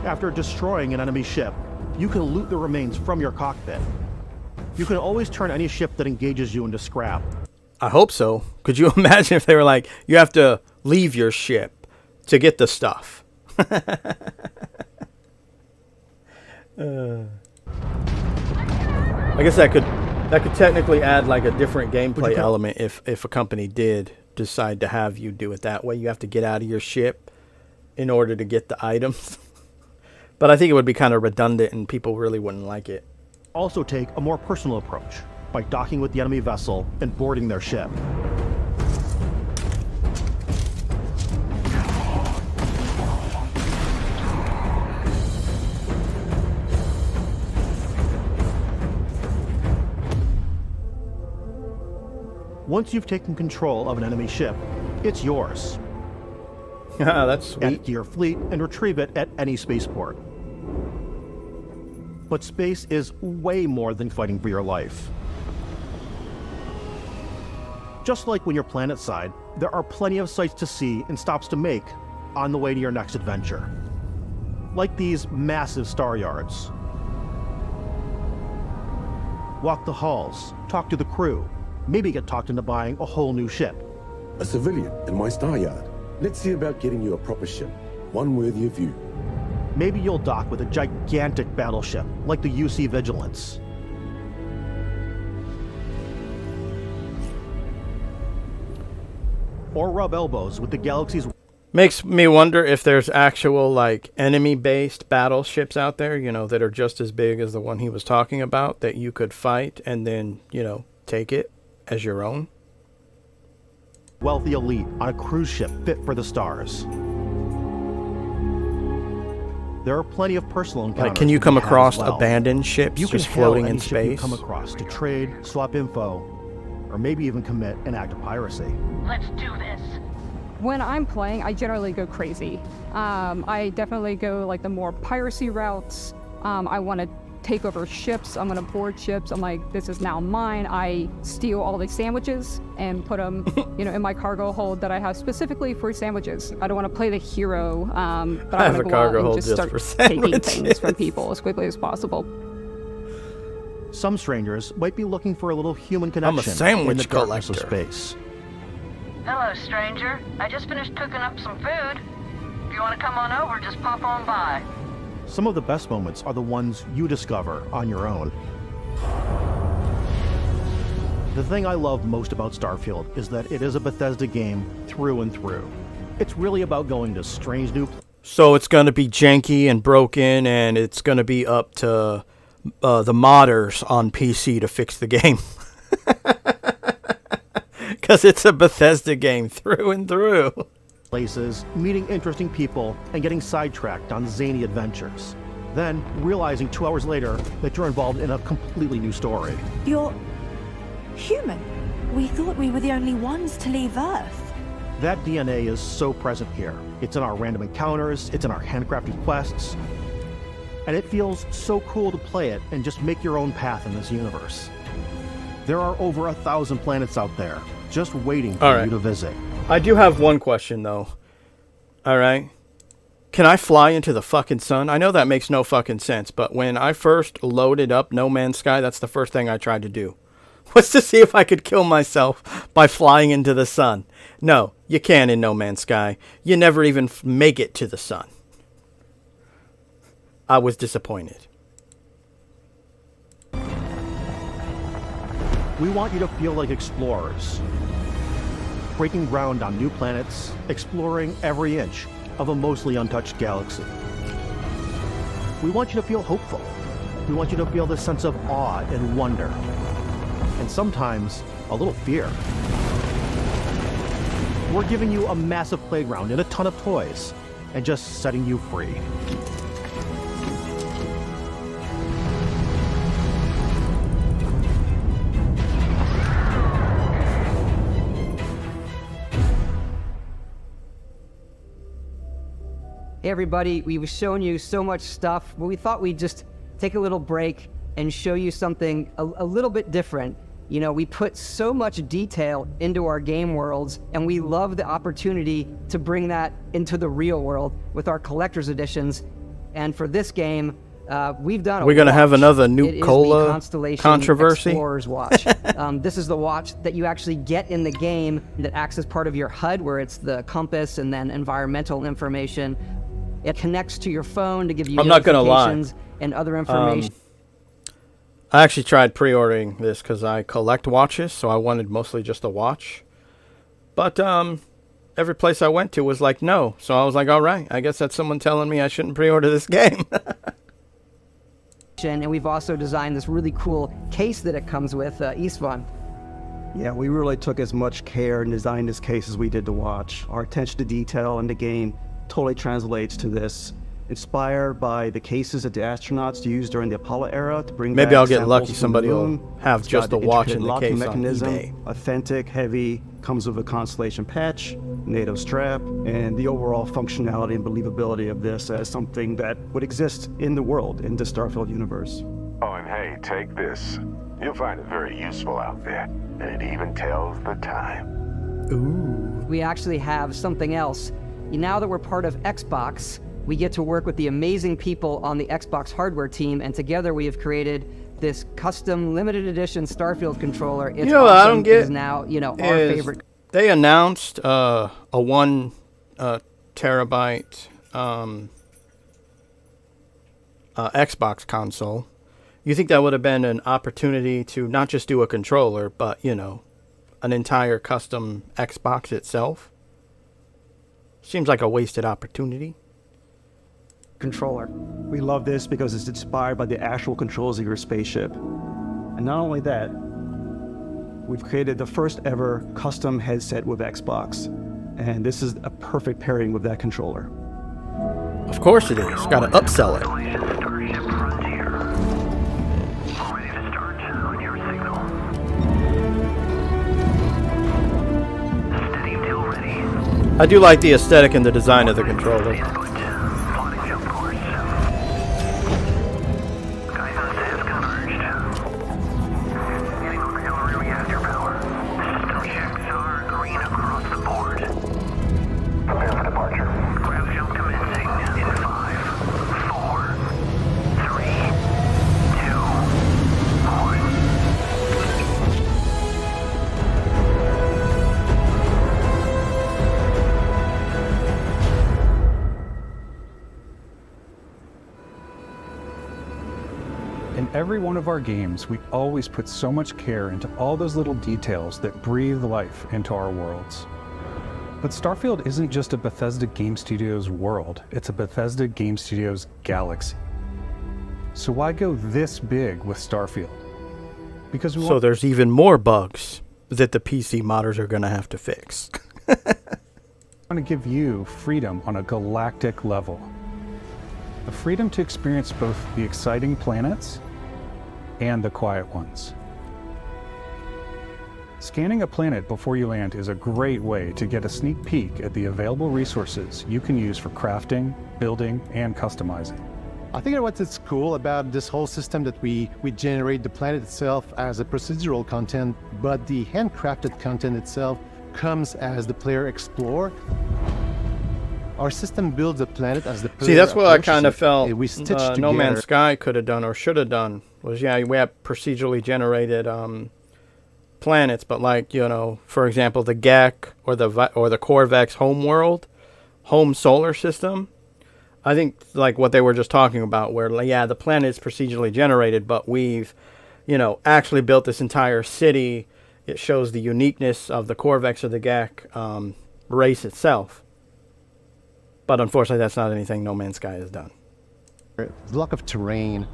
After destroying an enemy ship, you can loot the remains from your cockpit. You can always turn any ship that engages you into scrap. I hope so. Could you imagine if they were like, you have to leave your ship to get the stuff? I guess that could technically add like a different gameplay element if a company did decide to have you do it that way. You have to get out of your ship in order to get the items. But I think it would be kind of redundant and people really wouldn't like it. Also take a more personal approach by docking with the enemy vessel and boarding their ship. Once you've taken control of an enemy ship, it's yours. That's sweet. Add it to your fleet and retrieve it at any spaceport. But space is way more than fighting for your life. Just like when you're planetside, there are plenty of sights to see and stops to make on the way to your next adventure. Like these massive star yards. Walk the halls, talk to the crew, maybe get talked into buying a whole new ship. A civilian in my star yard. Let's see about getting you a proper ship, one worthy of you. Maybe you'll dock with a gigantic battleship, like the UC Vigilance. Or rub elbows with the galaxy's... Makes me wonder if there's actual like enemy-based battleships out there, you know, that are just as big as the one he was talking about, that you could fight and then, you know, take it as your own. Wealthy elite on a cruise ship fit for the stars. There are plenty of personal encounters. Like, can you come across abandoned ships just floating in space? You space? come across to trade, swap info, or maybe even commit an act of piracy. Let's do this. When I'm playing, I generally go crazy. I definitely go like the more piracy routes. I want to take over ships. I'm going to board ships. I'm like, this is now mine. I steal all the sandwiches and put them, you know, in my cargo hold that I have specifically for sandwiches. I don't want to play the hero, but I want to go out and just start taking things from people as quickly as possible. Some strangers might be looking for a little human connection. I'm a sandwich in the darkness of collector. Space. Hello, stranger. I just finished cooking up some food. If you want to come on over, just pop on by. some of the best moments are the ones you discover on your own. The thing I love most about Starfield is that it is a Bethesda game through and through. It's really about going to strange new places. So it's going to be janky and broken, and it's going to be up to the modders on PC to fix the game. Because it's a Bethesda game through and through. Places, meeting interesting people, and getting sidetracked on zany adventures. Then realizing 2 hours later that you're involved in a completely new story. You're human. We thought we were the only ones to leave Earth. That DNA is so present here. It's in our random encounters, it's in our handcrafted quests, and it feels so cool to play it and just make your own path in this universe. There are over 1,000 planets out there, just waiting for you to visit. I do have one question, though. Alright? Can I fly into the fucking sun? I know that makes no fucking sense, but when I first loaded up No Man's Sky, that's the first thing I tried to do. Was to see if I could kill myself by flying into the sun. No, you can't in No Man's Sky. You never even make it to the sun. I was disappointed. We want you to feel like explorers, breaking ground on new planets, exploring every inch of a mostly untouched galaxy. We want you to feel hopeful. We want you to feel this sense of awe and wonder, and sometimes a little fear. We're giving you a massive playground and a ton of toys, and just setting you free. Hey everybody, we've shown you so much stuff, but we thought we'd just take a little break and show you something a little bit different. You know, we put so much detail into our game worlds, and we love the opportunity to bring that into the real world with our collector's editions. And for this game, we've done a We're going to have another It new is the cola Constellation controversy. Explorer's Watch. This is the watch that you actually get in the game that acts as part of your HUD, where it's the compass and then environmental information. It connects to your phone to give you I'm not gonna lie. notifications and other information. I actually tried pre-ordering this because I collect watches, so I wanted mostly just a watch. But every place I went to was like, no. So I was like, all right, I guess that's someone telling me I shouldn't pre-order this game. And we've also designed this really cool case that it comes with, Istvan. Yeah, we really took as much care and designed this case as we did the watch. Our attention to detail in the game totally translates to this. Inspired by the cases that the astronauts used during the Apollo era to bring Maybe back I'll get samples lucky. from the Somebody moon. will have It's just got a watch intricate in the locking case on mechanism, eBay. authentic, heavy, comes with a Constellation patch, NATO strap, and the overall functionality and believability of this as something that would exist in the world, in the Starfield universe. Oh, and hey, take this. You'll find it very useful out there, and it even tells the time. We actually have something else. Now that we're part of Xbox, we get to work with the amazing people on the Xbox hardware team, and together we have created this custom limited edition Starfield controller. It's You know what I don't It get is now, our favorite. They announced a 1 terabyte Xbox console. You think that would have been an opportunity to not just do a controller, but, an entire custom Xbox itself? Seems like a wasted opportunity. Controller. We love this because it's inspired by the actual controls of your spaceship. And not only that, we've created the first ever custom headset with Xbox. And this is a perfect pairing with that controller. Of course it is. Got to upsell it. I do like the aesthetic and the design of the controller. In every one of our games, we always put so much care into all those little details that breathe life into our worlds. But Starfield isn't just a Bethesda Game Studios world, it's a Bethesda Game Studios galaxy. So why go this big with Starfield? Because we So want there's even more bugs that the PC modders are going to have to fix. to give you freedom on a galactic level. The freedom to experience both the exciting planets and the quiet ones. Scanning a planet before you land is a great way to get a sneak peek at the available resources you can use for crafting, building, and customizing. I think what's cool about this whole system that we generate the planet itself as a procedural content, but the handcrafted content itself comes as the player explore. Our system builds the planet as the player See, that's what I approaches kind of it. felt We stitch No together. Man's Sky could have done or should have done was, yeah, we have procedurally generated planets, but like, you know, for example, the GEC or the Corvex homeworld, home solar system. I think like what they were just talking about, where like, yeah, the planet is procedurally generated, but we've, you know, actually built this entire city. It shows the uniqueness of the Corvex or the GEC race itself. But unfortunately, that's not anything No Man's Sky has done. Block of terrain.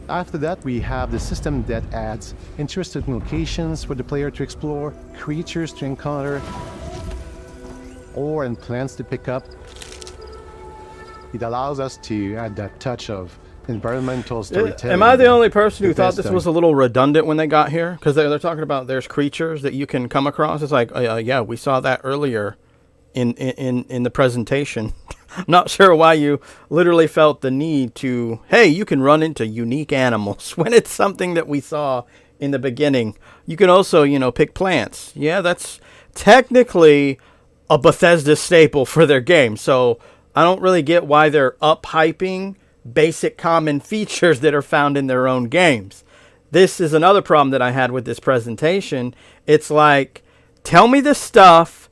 After that, we have the system that adds interesting locations for the player to explore, creatures to encounter, ore and plants to pick up. It allows us to add that touch of environmental storytelling. Am I the only person who thought this Bethesda. was a little redundant when they got here? Because they're talking about there's creatures that you can come across. It's like, yeah, we saw that earlier in the presentation. I'm not sure why you literally felt the need to, hey, you can run into unique animals when it's something that we saw in the beginning. You can also, you know, pick plants. Yeah, that's technically a Bethesda staple for their game. So I don't really get why they're up-hyping basic common features that are found in their own games. This is another problem that I had with this presentation. It's like, tell me the stuff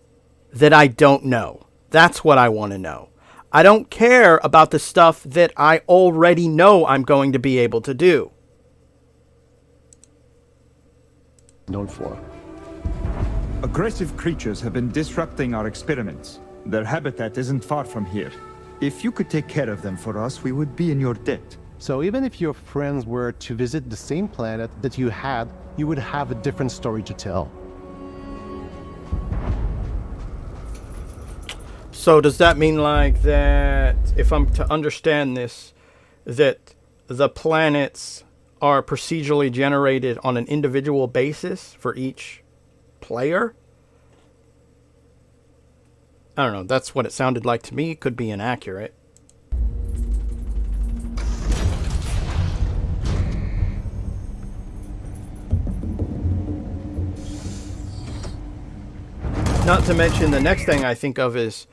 that I don't know. That's what I want to know. I don't care about the stuff that I already know I'm going to be able to do. Known for. Aggressive creatures have been disrupting our experiments. Their habitat isn't far from here. If you could take care of them for us, we would be in your debt. So even if your friends were to visit the same planet that you had, you would have a different story to tell. So does that mean like that, if I'm to understand this, that the planets are procedurally generated on an individual basis for each player? I don't know. That's what it sounded like to me. Could be inaccurate. Not to mention the next thing I think of is,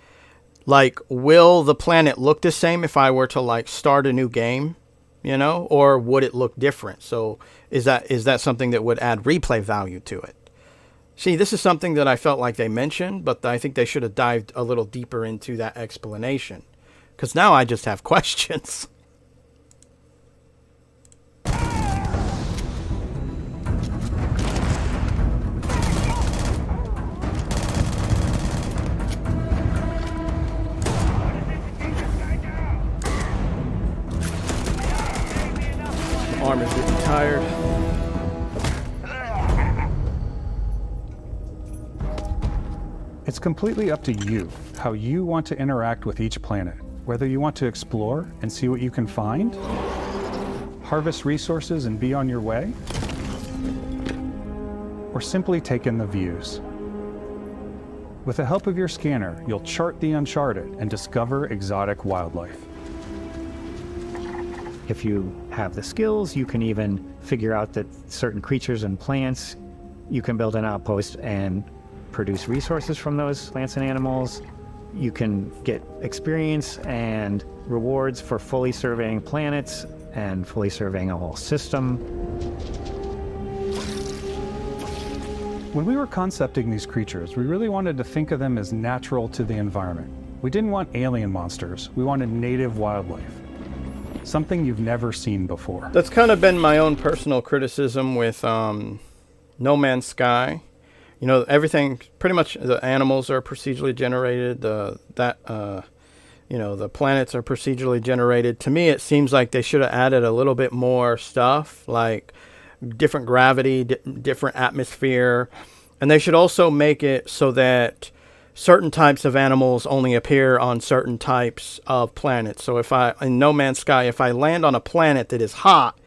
like, will the planet look the same if I were to like start a new game, you know, or would it look different? So is that something that would add replay value to it? See, this is something that I felt like they mentioned, but I think they should have dived a little deeper into that explanation, because now I just have questions. Armor's getting tired. It's completely up to you how you want to interact with each planet, whether you want to explore and see what you can find, harvest resources and be on your way, or simply take in the views. With the help of your scanner, you'll chart the uncharted and discover exotic wildlife. If you have the skills, you can even figure out that certain creatures and plants, you can build an outpost and produce resources from those plants and animals. You can get experience and rewards for fully surveying planets and fully surveying a whole system. When we were concepting these creatures, we really wanted to think of them as natural to the environment. We didn't want alien monsters, we wanted native wildlife. something you've never seen before. That's kind of been my own personal criticism with No Man's Sky. You know, everything, pretty much the animals are procedurally generated, the planets are procedurally generated. To me, it seems like they should have added a little bit more stuff, like different gravity, different atmosphere. And they should also make it so that certain types of animals only appear on certain types of planets. So in No Man's Sky, if I land on a planet that is hot,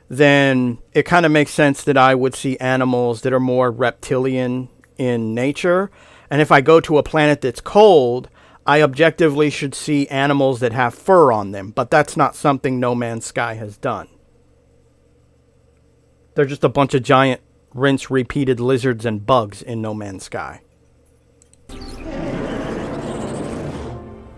then it kind of makes sense that I would see animals that are more reptilian in nature. And if I go to a planet that's cold, I objectively should see animals that have fur on them. But that's not something No Man's Sky has done. They're just a bunch of giant, rinse-repeated lizards and bugs in No Man's Sky.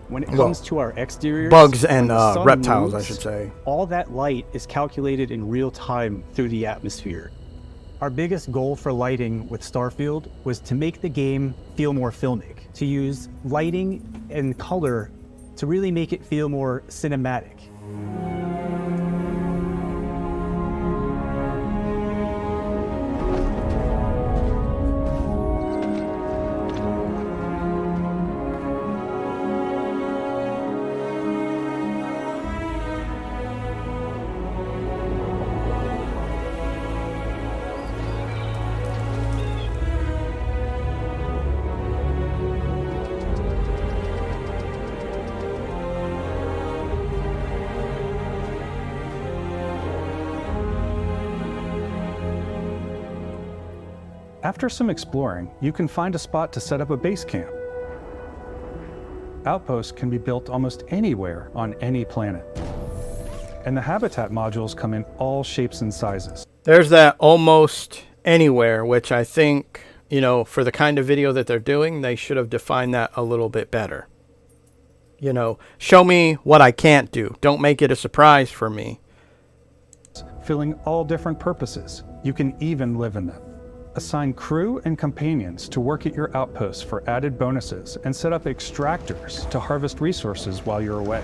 When it comes to our exteriors, bugs and when the sun reptiles, moves, I should say. All that light is calculated in real time through the atmosphere. Our biggest goal for lighting with Starfield was to make the game feel more filmic, to use lighting and color to really make it feel more cinematic. After some exploring, you can find a spot to set up a base camp. Outposts can be built almost anywhere on any planet. And the habitat modules come in all shapes and sizes. There's that almost anywhere, which I think, you know, for the kind of video that they're doing, they should have defined that a little bit better. You know, show me what I can't do. Don't make it a surprise for me. Filling all different purposes. You can even live in them. Assign crew and companions to work at your outposts for added bonuses and set up extractors to harvest resources while you're away.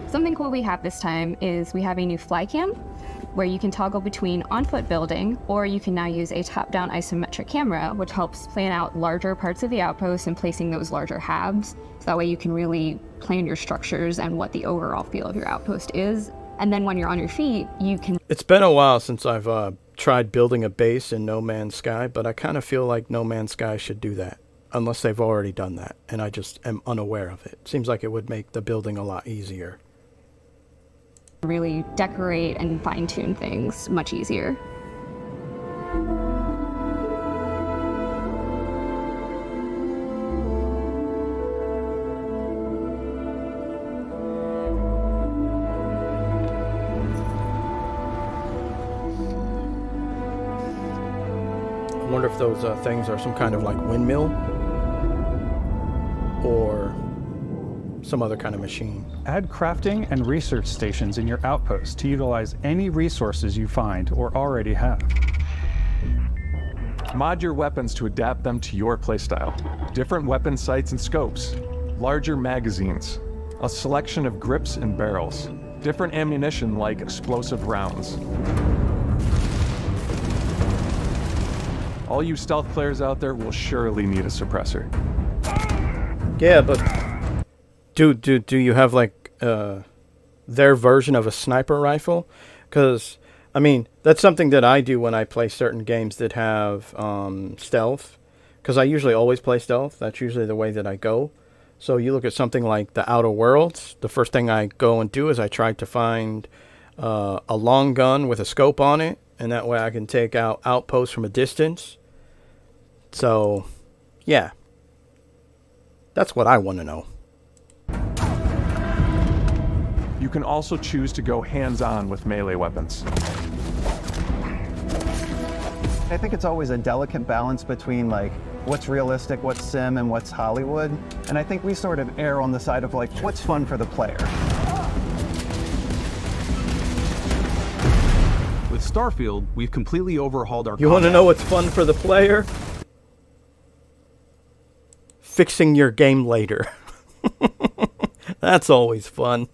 Something cool we have this time is we have a new fly cam where you can toggle between on-foot building, or you can now use a top-down isometric camera, which helps plan out larger parts of the outpost and placing those larger halves. So that way you can really plan your structures and what the overall feel of your outpost is. And then when you're on your feet, you can... It's been a while since I've tried building a base in No Man's Sky, but I kind of feel like No Man's Sky should do that, unless they've already done that, and I just am unaware of it. Seems like it would make the building a lot easier. Really decorate and fine-tune things much easier. I wonder if those things are some kind of like windmill or some other kind of machine. Add crafting and research stations in your outpost to utilize any resources you find or already have. Mod your weapons to adapt them to your playstyle. Different weapon sights and scopes, larger magazines, a selection of grips and barrels, different ammunition like explosive rounds. All you stealth players out there will surely need a suppressor. Yeah, but do you have like their version of a sniper rifle? Because I mean, that's something that I do when I play certain games that have stealth. Because I usually always play stealth. That's usually the way that I go. So you look at something like the Outer Worlds. The first thing I go and do is I try to find a long gun with a scope on it, and that way I can take out outposts from a distance. So, yeah. That's what I want to know. You can also choose to go hands-on with melee weapons. I think it's always a delicate balance between like what's realistic, what's sim, and what's Hollywood. And I think we sort of err on the side of like what's fun for the player. With Starfield, we've completely overhauled our You want to know what's fun for the player? Fixing your game later. That's always fun.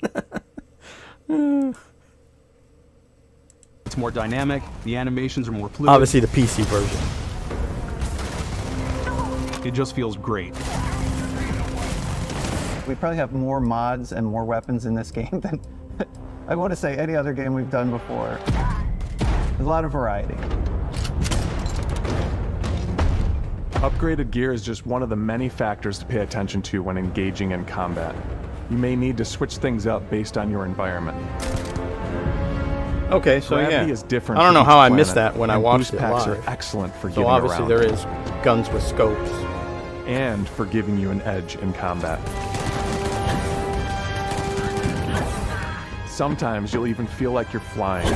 It's more dynamic, the animations are more fluid. Obviously the PC version. It just feels great. We probably have more mods and more weapons in this game than I want to say any other game we've done before. There's a lot of variety. Upgraded gear is just one of the many factors to pay attention to when engaging in combat. You may need to switch things up based on your environment. Okay, so Gravity yeah. is different I don't for know each how I planet, missed that when I and watched boost it packs live. are excellent for So getting obviously around. there is guns with scopes. And for giving you an edge in combat. Sometimes you'll even feel like you're flying.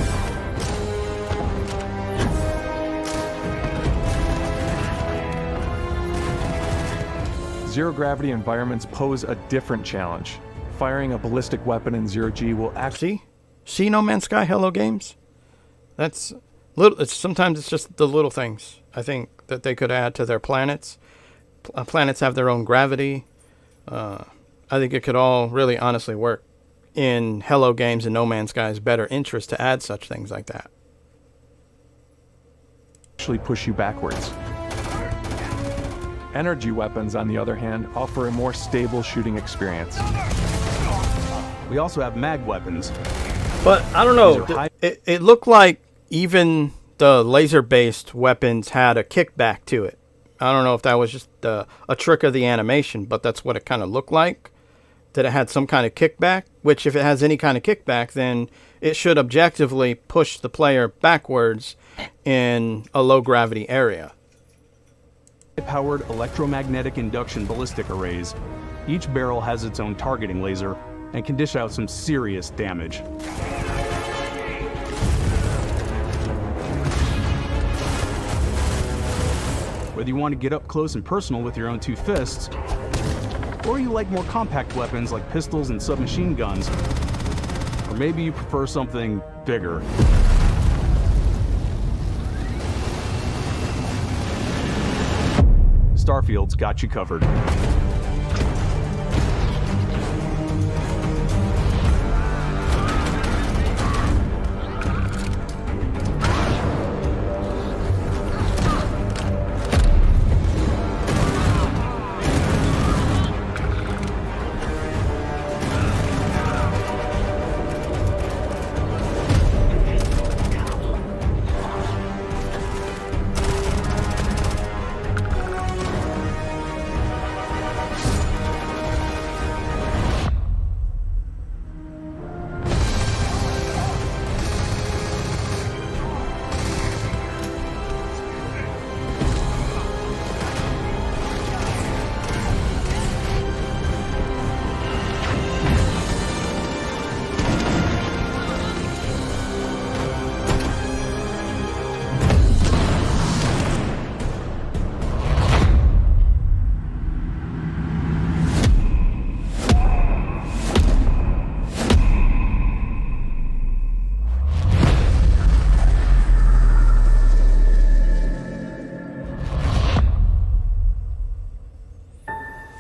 Zero-gravity environments pose a different challenge. Firing a ballistic weapon in zero-G will actually... See No Man's Sky Hello Games? That's little. Sometimes it's just the little things I think that they could add to their planets. Planets have their own gravity. I think it could all really honestly work in Hello Games and No Man's Sky's better interest to add such things like that. Actually push you backwards. Energy weapons, on the other hand, offer a more stable shooting experience. We also have mag weapons. But I don't know. It looked like even the laser-based weapons had a kickback to it. I don't know if that was just a trick of the animation, but that's what it kind of looked like. That it had some kind of kickback, which if it has any kind of kickback, then it should objectively push the player backwards in a low-gravity area. Powered electromagnetic induction ballistic arrays. Each barrel has its own targeting laser and can dish out some serious damage. Whether you want to get up close and personal with your own two fists, or you like more compact weapons like pistols and submachine guns, or maybe you prefer something bigger. Starfield's got you covered.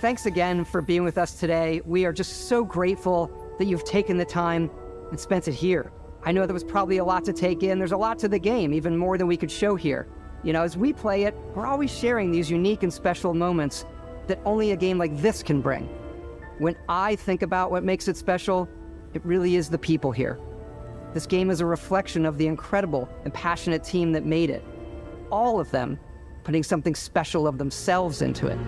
Thanks again for being with us today. We are just so grateful that you've taken the time and spent it here. I know there was probably a lot to take in. There's a lot to the game, even more than we could show here. You know, as we play it, we're always sharing these unique and special moments that only a game like this can bring. When I think about what makes it special, it really is the people here. This game is a reflection of the incredible and passionate team that made it. All of them putting something special of themselves into it.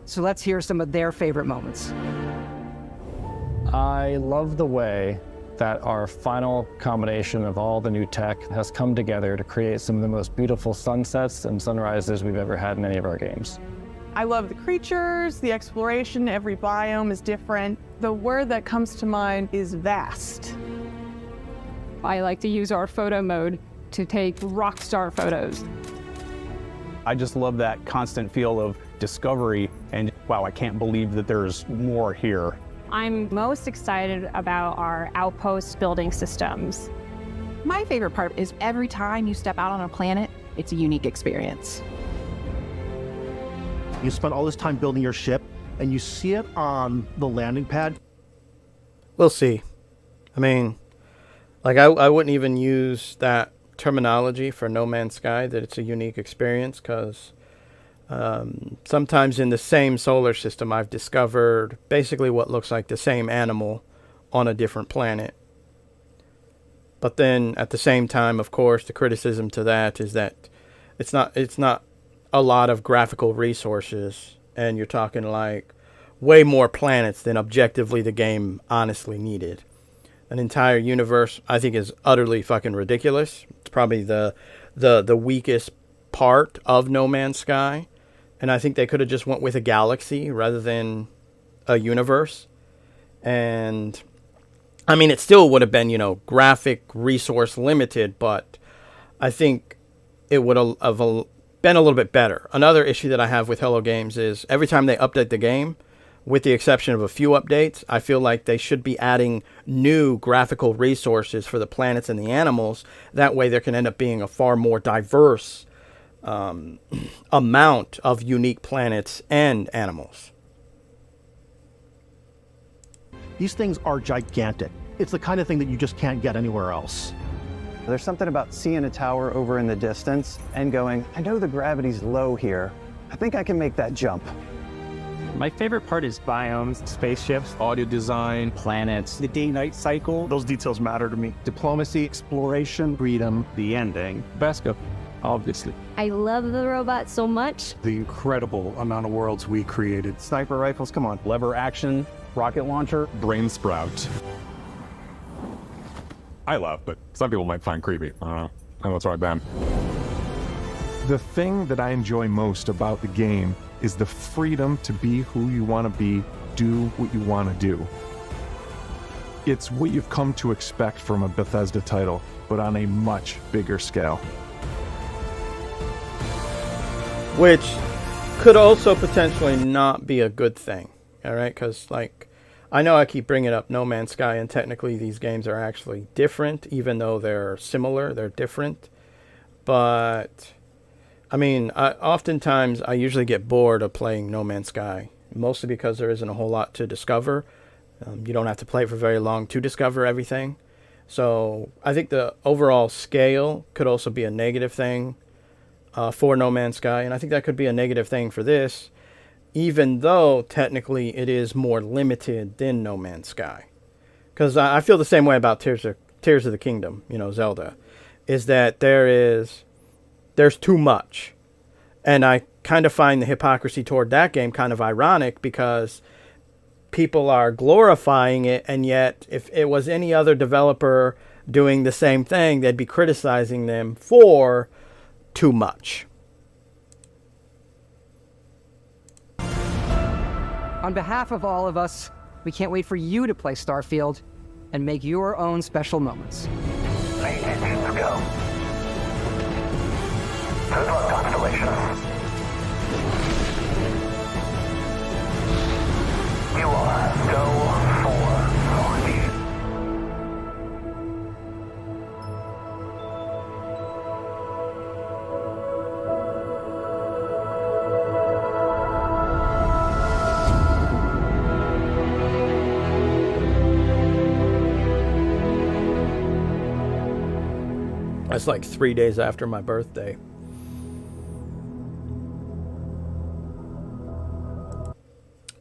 So let's hear some of their favorite moments. I love the way that our final combination of all the new tech has come together to create some of the most beautiful sunsets and sunrises we've ever had in any of our games. I love the creatures, the exploration, every biome is different. The word that comes to mind is vast. I like to use our photo mode to take rock star photos. I just love that constant feel of discovery and wow, I can't believe that there's more here. I'm most excited about our outpost building systems. My favorite part is every time you step out on a planet, it's a unique experience. You spend all this time building your ship, and you see it on the landing pad. We'll see. I mean, Like, I wouldn't even use that terminology for No Man's Sky, that it's a unique experience, because sometimes in the same solar system I've discovered basically what looks like the same animal on a different planet. But then at the same time, of course, the criticism to that is that it's not a lot of graphical resources, and you're talking like way more planets than objectively the game honestly needed. An entire universe, I think, is utterly fucking ridiculous. It's probably the weakest part of No Man's Sky, and I think they could have just went with a galaxy rather than a universe. And I mean, it still would have been, graphic resource limited, but I think it would have been a little bit better. Another issue that I have with Hello Games is every time they update the game, with the exception of a few updates, I feel like they should be adding new graphical resources for the planets and the animals. That way there can end up being a far more diverse amount of unique planets and animals. These things are gigantic. It's the kind of thing that you just can't get anywhere else. There's something about seeing a tower over in the distance and going, I know the gravity's low here. I think I can make that jump. My favorite part is biomes, spaceships, Audio design, planets. The day-night cycle, Those details matter to me. Diplomacy, exploration, freedom. the ending. backup, obviously. I love the robot so much. The incredible amount of worlds we created. Sniper rifles, come on. Lever action, rocket launcher, brain sprout. I love, but some people might find creepy. I don't know. I know it's right, Ben. The thing that I enjoy most about the game is the freedom to be who you want to be, do what you want to do. It's what you've come to expect from a Bethesda title, but on a much bigger scale. Which could also potentially not be a good thing, all right? Because, like, I know I keep bringing up No Man's Sky, and technically these games are actually different, even though they're similar, they're different. But I mean, oftentimes I usually get bored of playing No Man's Sky, mostly because there isn't a whole lot to discover. You don't have to play it for very long to discover everything. So I think the overall scale could also be a negative thing for No Man's Sky, and I think that could be a negative thing for this, even though technically it is more limited than No Man's Sky. Because I feel the same way about Tears of the Kingdom, Zelda, is that there's too much. And I kind of find the hypocrisy toward that game kind of ironic, because people are glorifying it, and yet if it was any other developer doing the same thing, they'd be criticizing them for too much. On behalf of all of us, we can't wait for you to play Starfield and make your own special moments. Let's go. Good luck, Constellation. You are go for launch. That's like 3 days after my birthday.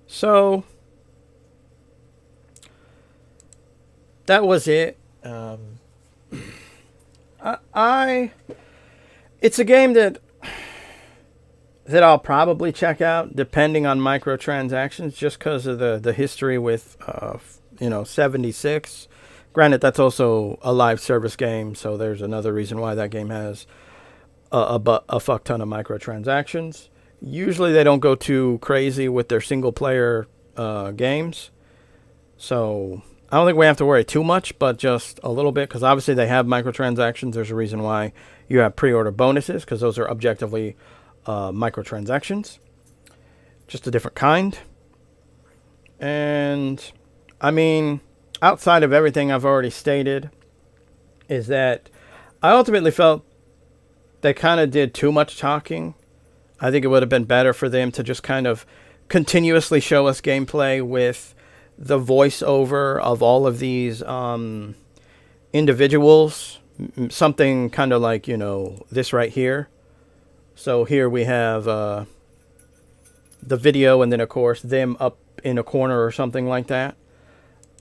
So that was it. It's a game that I'll probably check out, depending on microtransactions, just because of the history with 76. Granted, that's also a live service game, so there's another reason why that game has a fuck ton of microtransactions. Usually they don't go too crazy with their single-player games. So I don't think we have to worry too much, but just a little bit, because obviously they have microtransactions. There's a reason why you have pre-order bonuses, because those are objectively microtransactions. Just a different kind. And, I mean, outside of everything I've already stated, is that I ultimately felt they kind of did too much talking. I think it would have been better for them to just kind of continuously show us gameplay with the voiceover of all of these individuals, something kind of like, you know, this right here. So here we have the video, and then of course them up in a corner or something like that.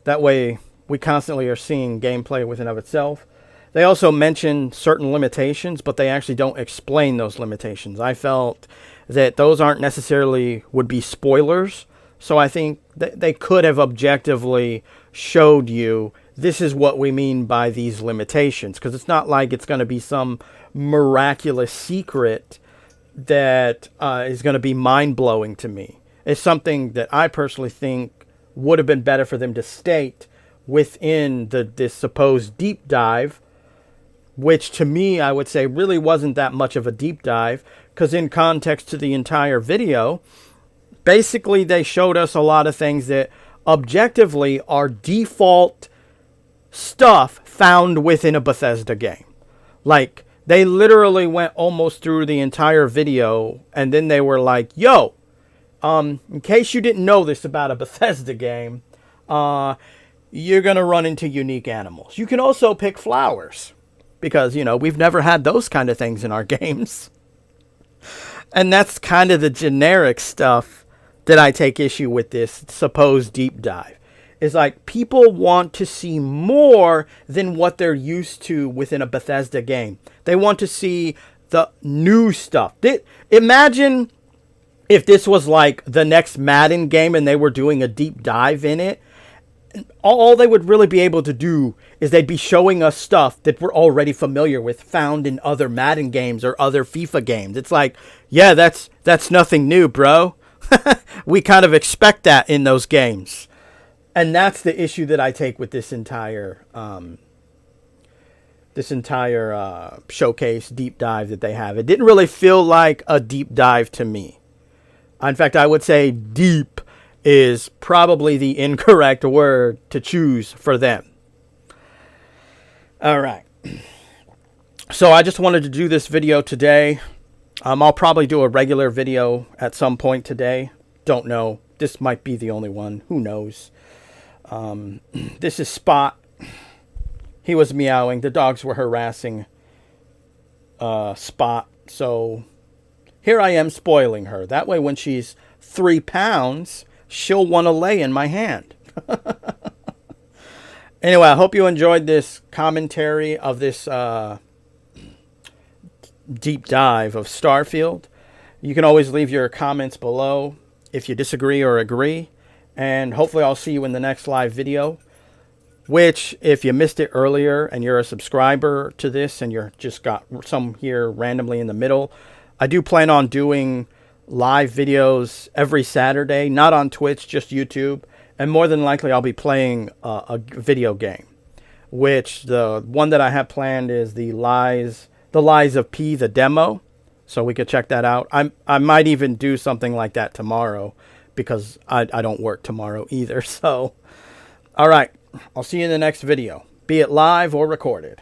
That way we constantly are seeing gameplay within of itself. They also mention certain limitations, but they actually don't explain those limitations. I felt that those aren't necessarily would be spoilers. So I think they could have objectively showed you this is what we mean by these limitations. Because it's not like it's going to be some miraculous secret that is going to be mind-blowing to me. It's something that I personally think would have been better for them to state within this supposed deep dive, which to me I would say really wasn't that much of a deep dive, because in context to the entire video, basically they showed us a lot of things that objectively are default stuff found within a Bethesda game. Like, they literally went almost through the entire video, and then they were like, yo, in case you didn't know this about a Bethesda game, you're going to run into unique animals. You can also pick flowers, because, you know, we've never had those kind of things in our games. And that's kind of the generic stuff that I take issue with this supposed deep dive. Is like, people want to see more than what they're used to within a Bethesda game. They want to see the new stuff. Imagine if this was like the next Madden game and they were doing a deep dive in it. All they would really be able to do is they'd be showing us stuff that we're already familiar with, found in other Madden games or other FIFA games. It's like, yeah, that's nothing new, bro. We kind of expect that in those games. And that's the issue that I take with this entire showcase deep dive that they have. It didn't really feel like a deep dive to me. In fact, I would say deep is probably the incorrect word to choose for them. All right. So I just wanted to do this video today. I'll probably do a regular video at some point today. Don't know. This might be the only one. Who knows? This is Spot. He was meowing. The dogs were harassing Spot. So here I am spoiling her. That way when she's 3 pounds, she'll want to lay in my hand. Anyway, I hope you enjoyed this commentary of this deep dive of Starfield. You can always leave your comments below if you disagree or agree. And hopefully I'll see you in the next live video. Which, if you missed it earlier and you're a subscriber to this and you're just got some here randomly in the middle, I do plan on doing live videos every Saturday, not on Twitch, just YouTube, and more than likely I'll be playing a video game, which the one that I have planned is the Lies of P, the demo, so we could check that out. I might even do something like that tomorrow, because I don't work tomorrow either. So, all right, I'll see you in the next video, be it live or recorded.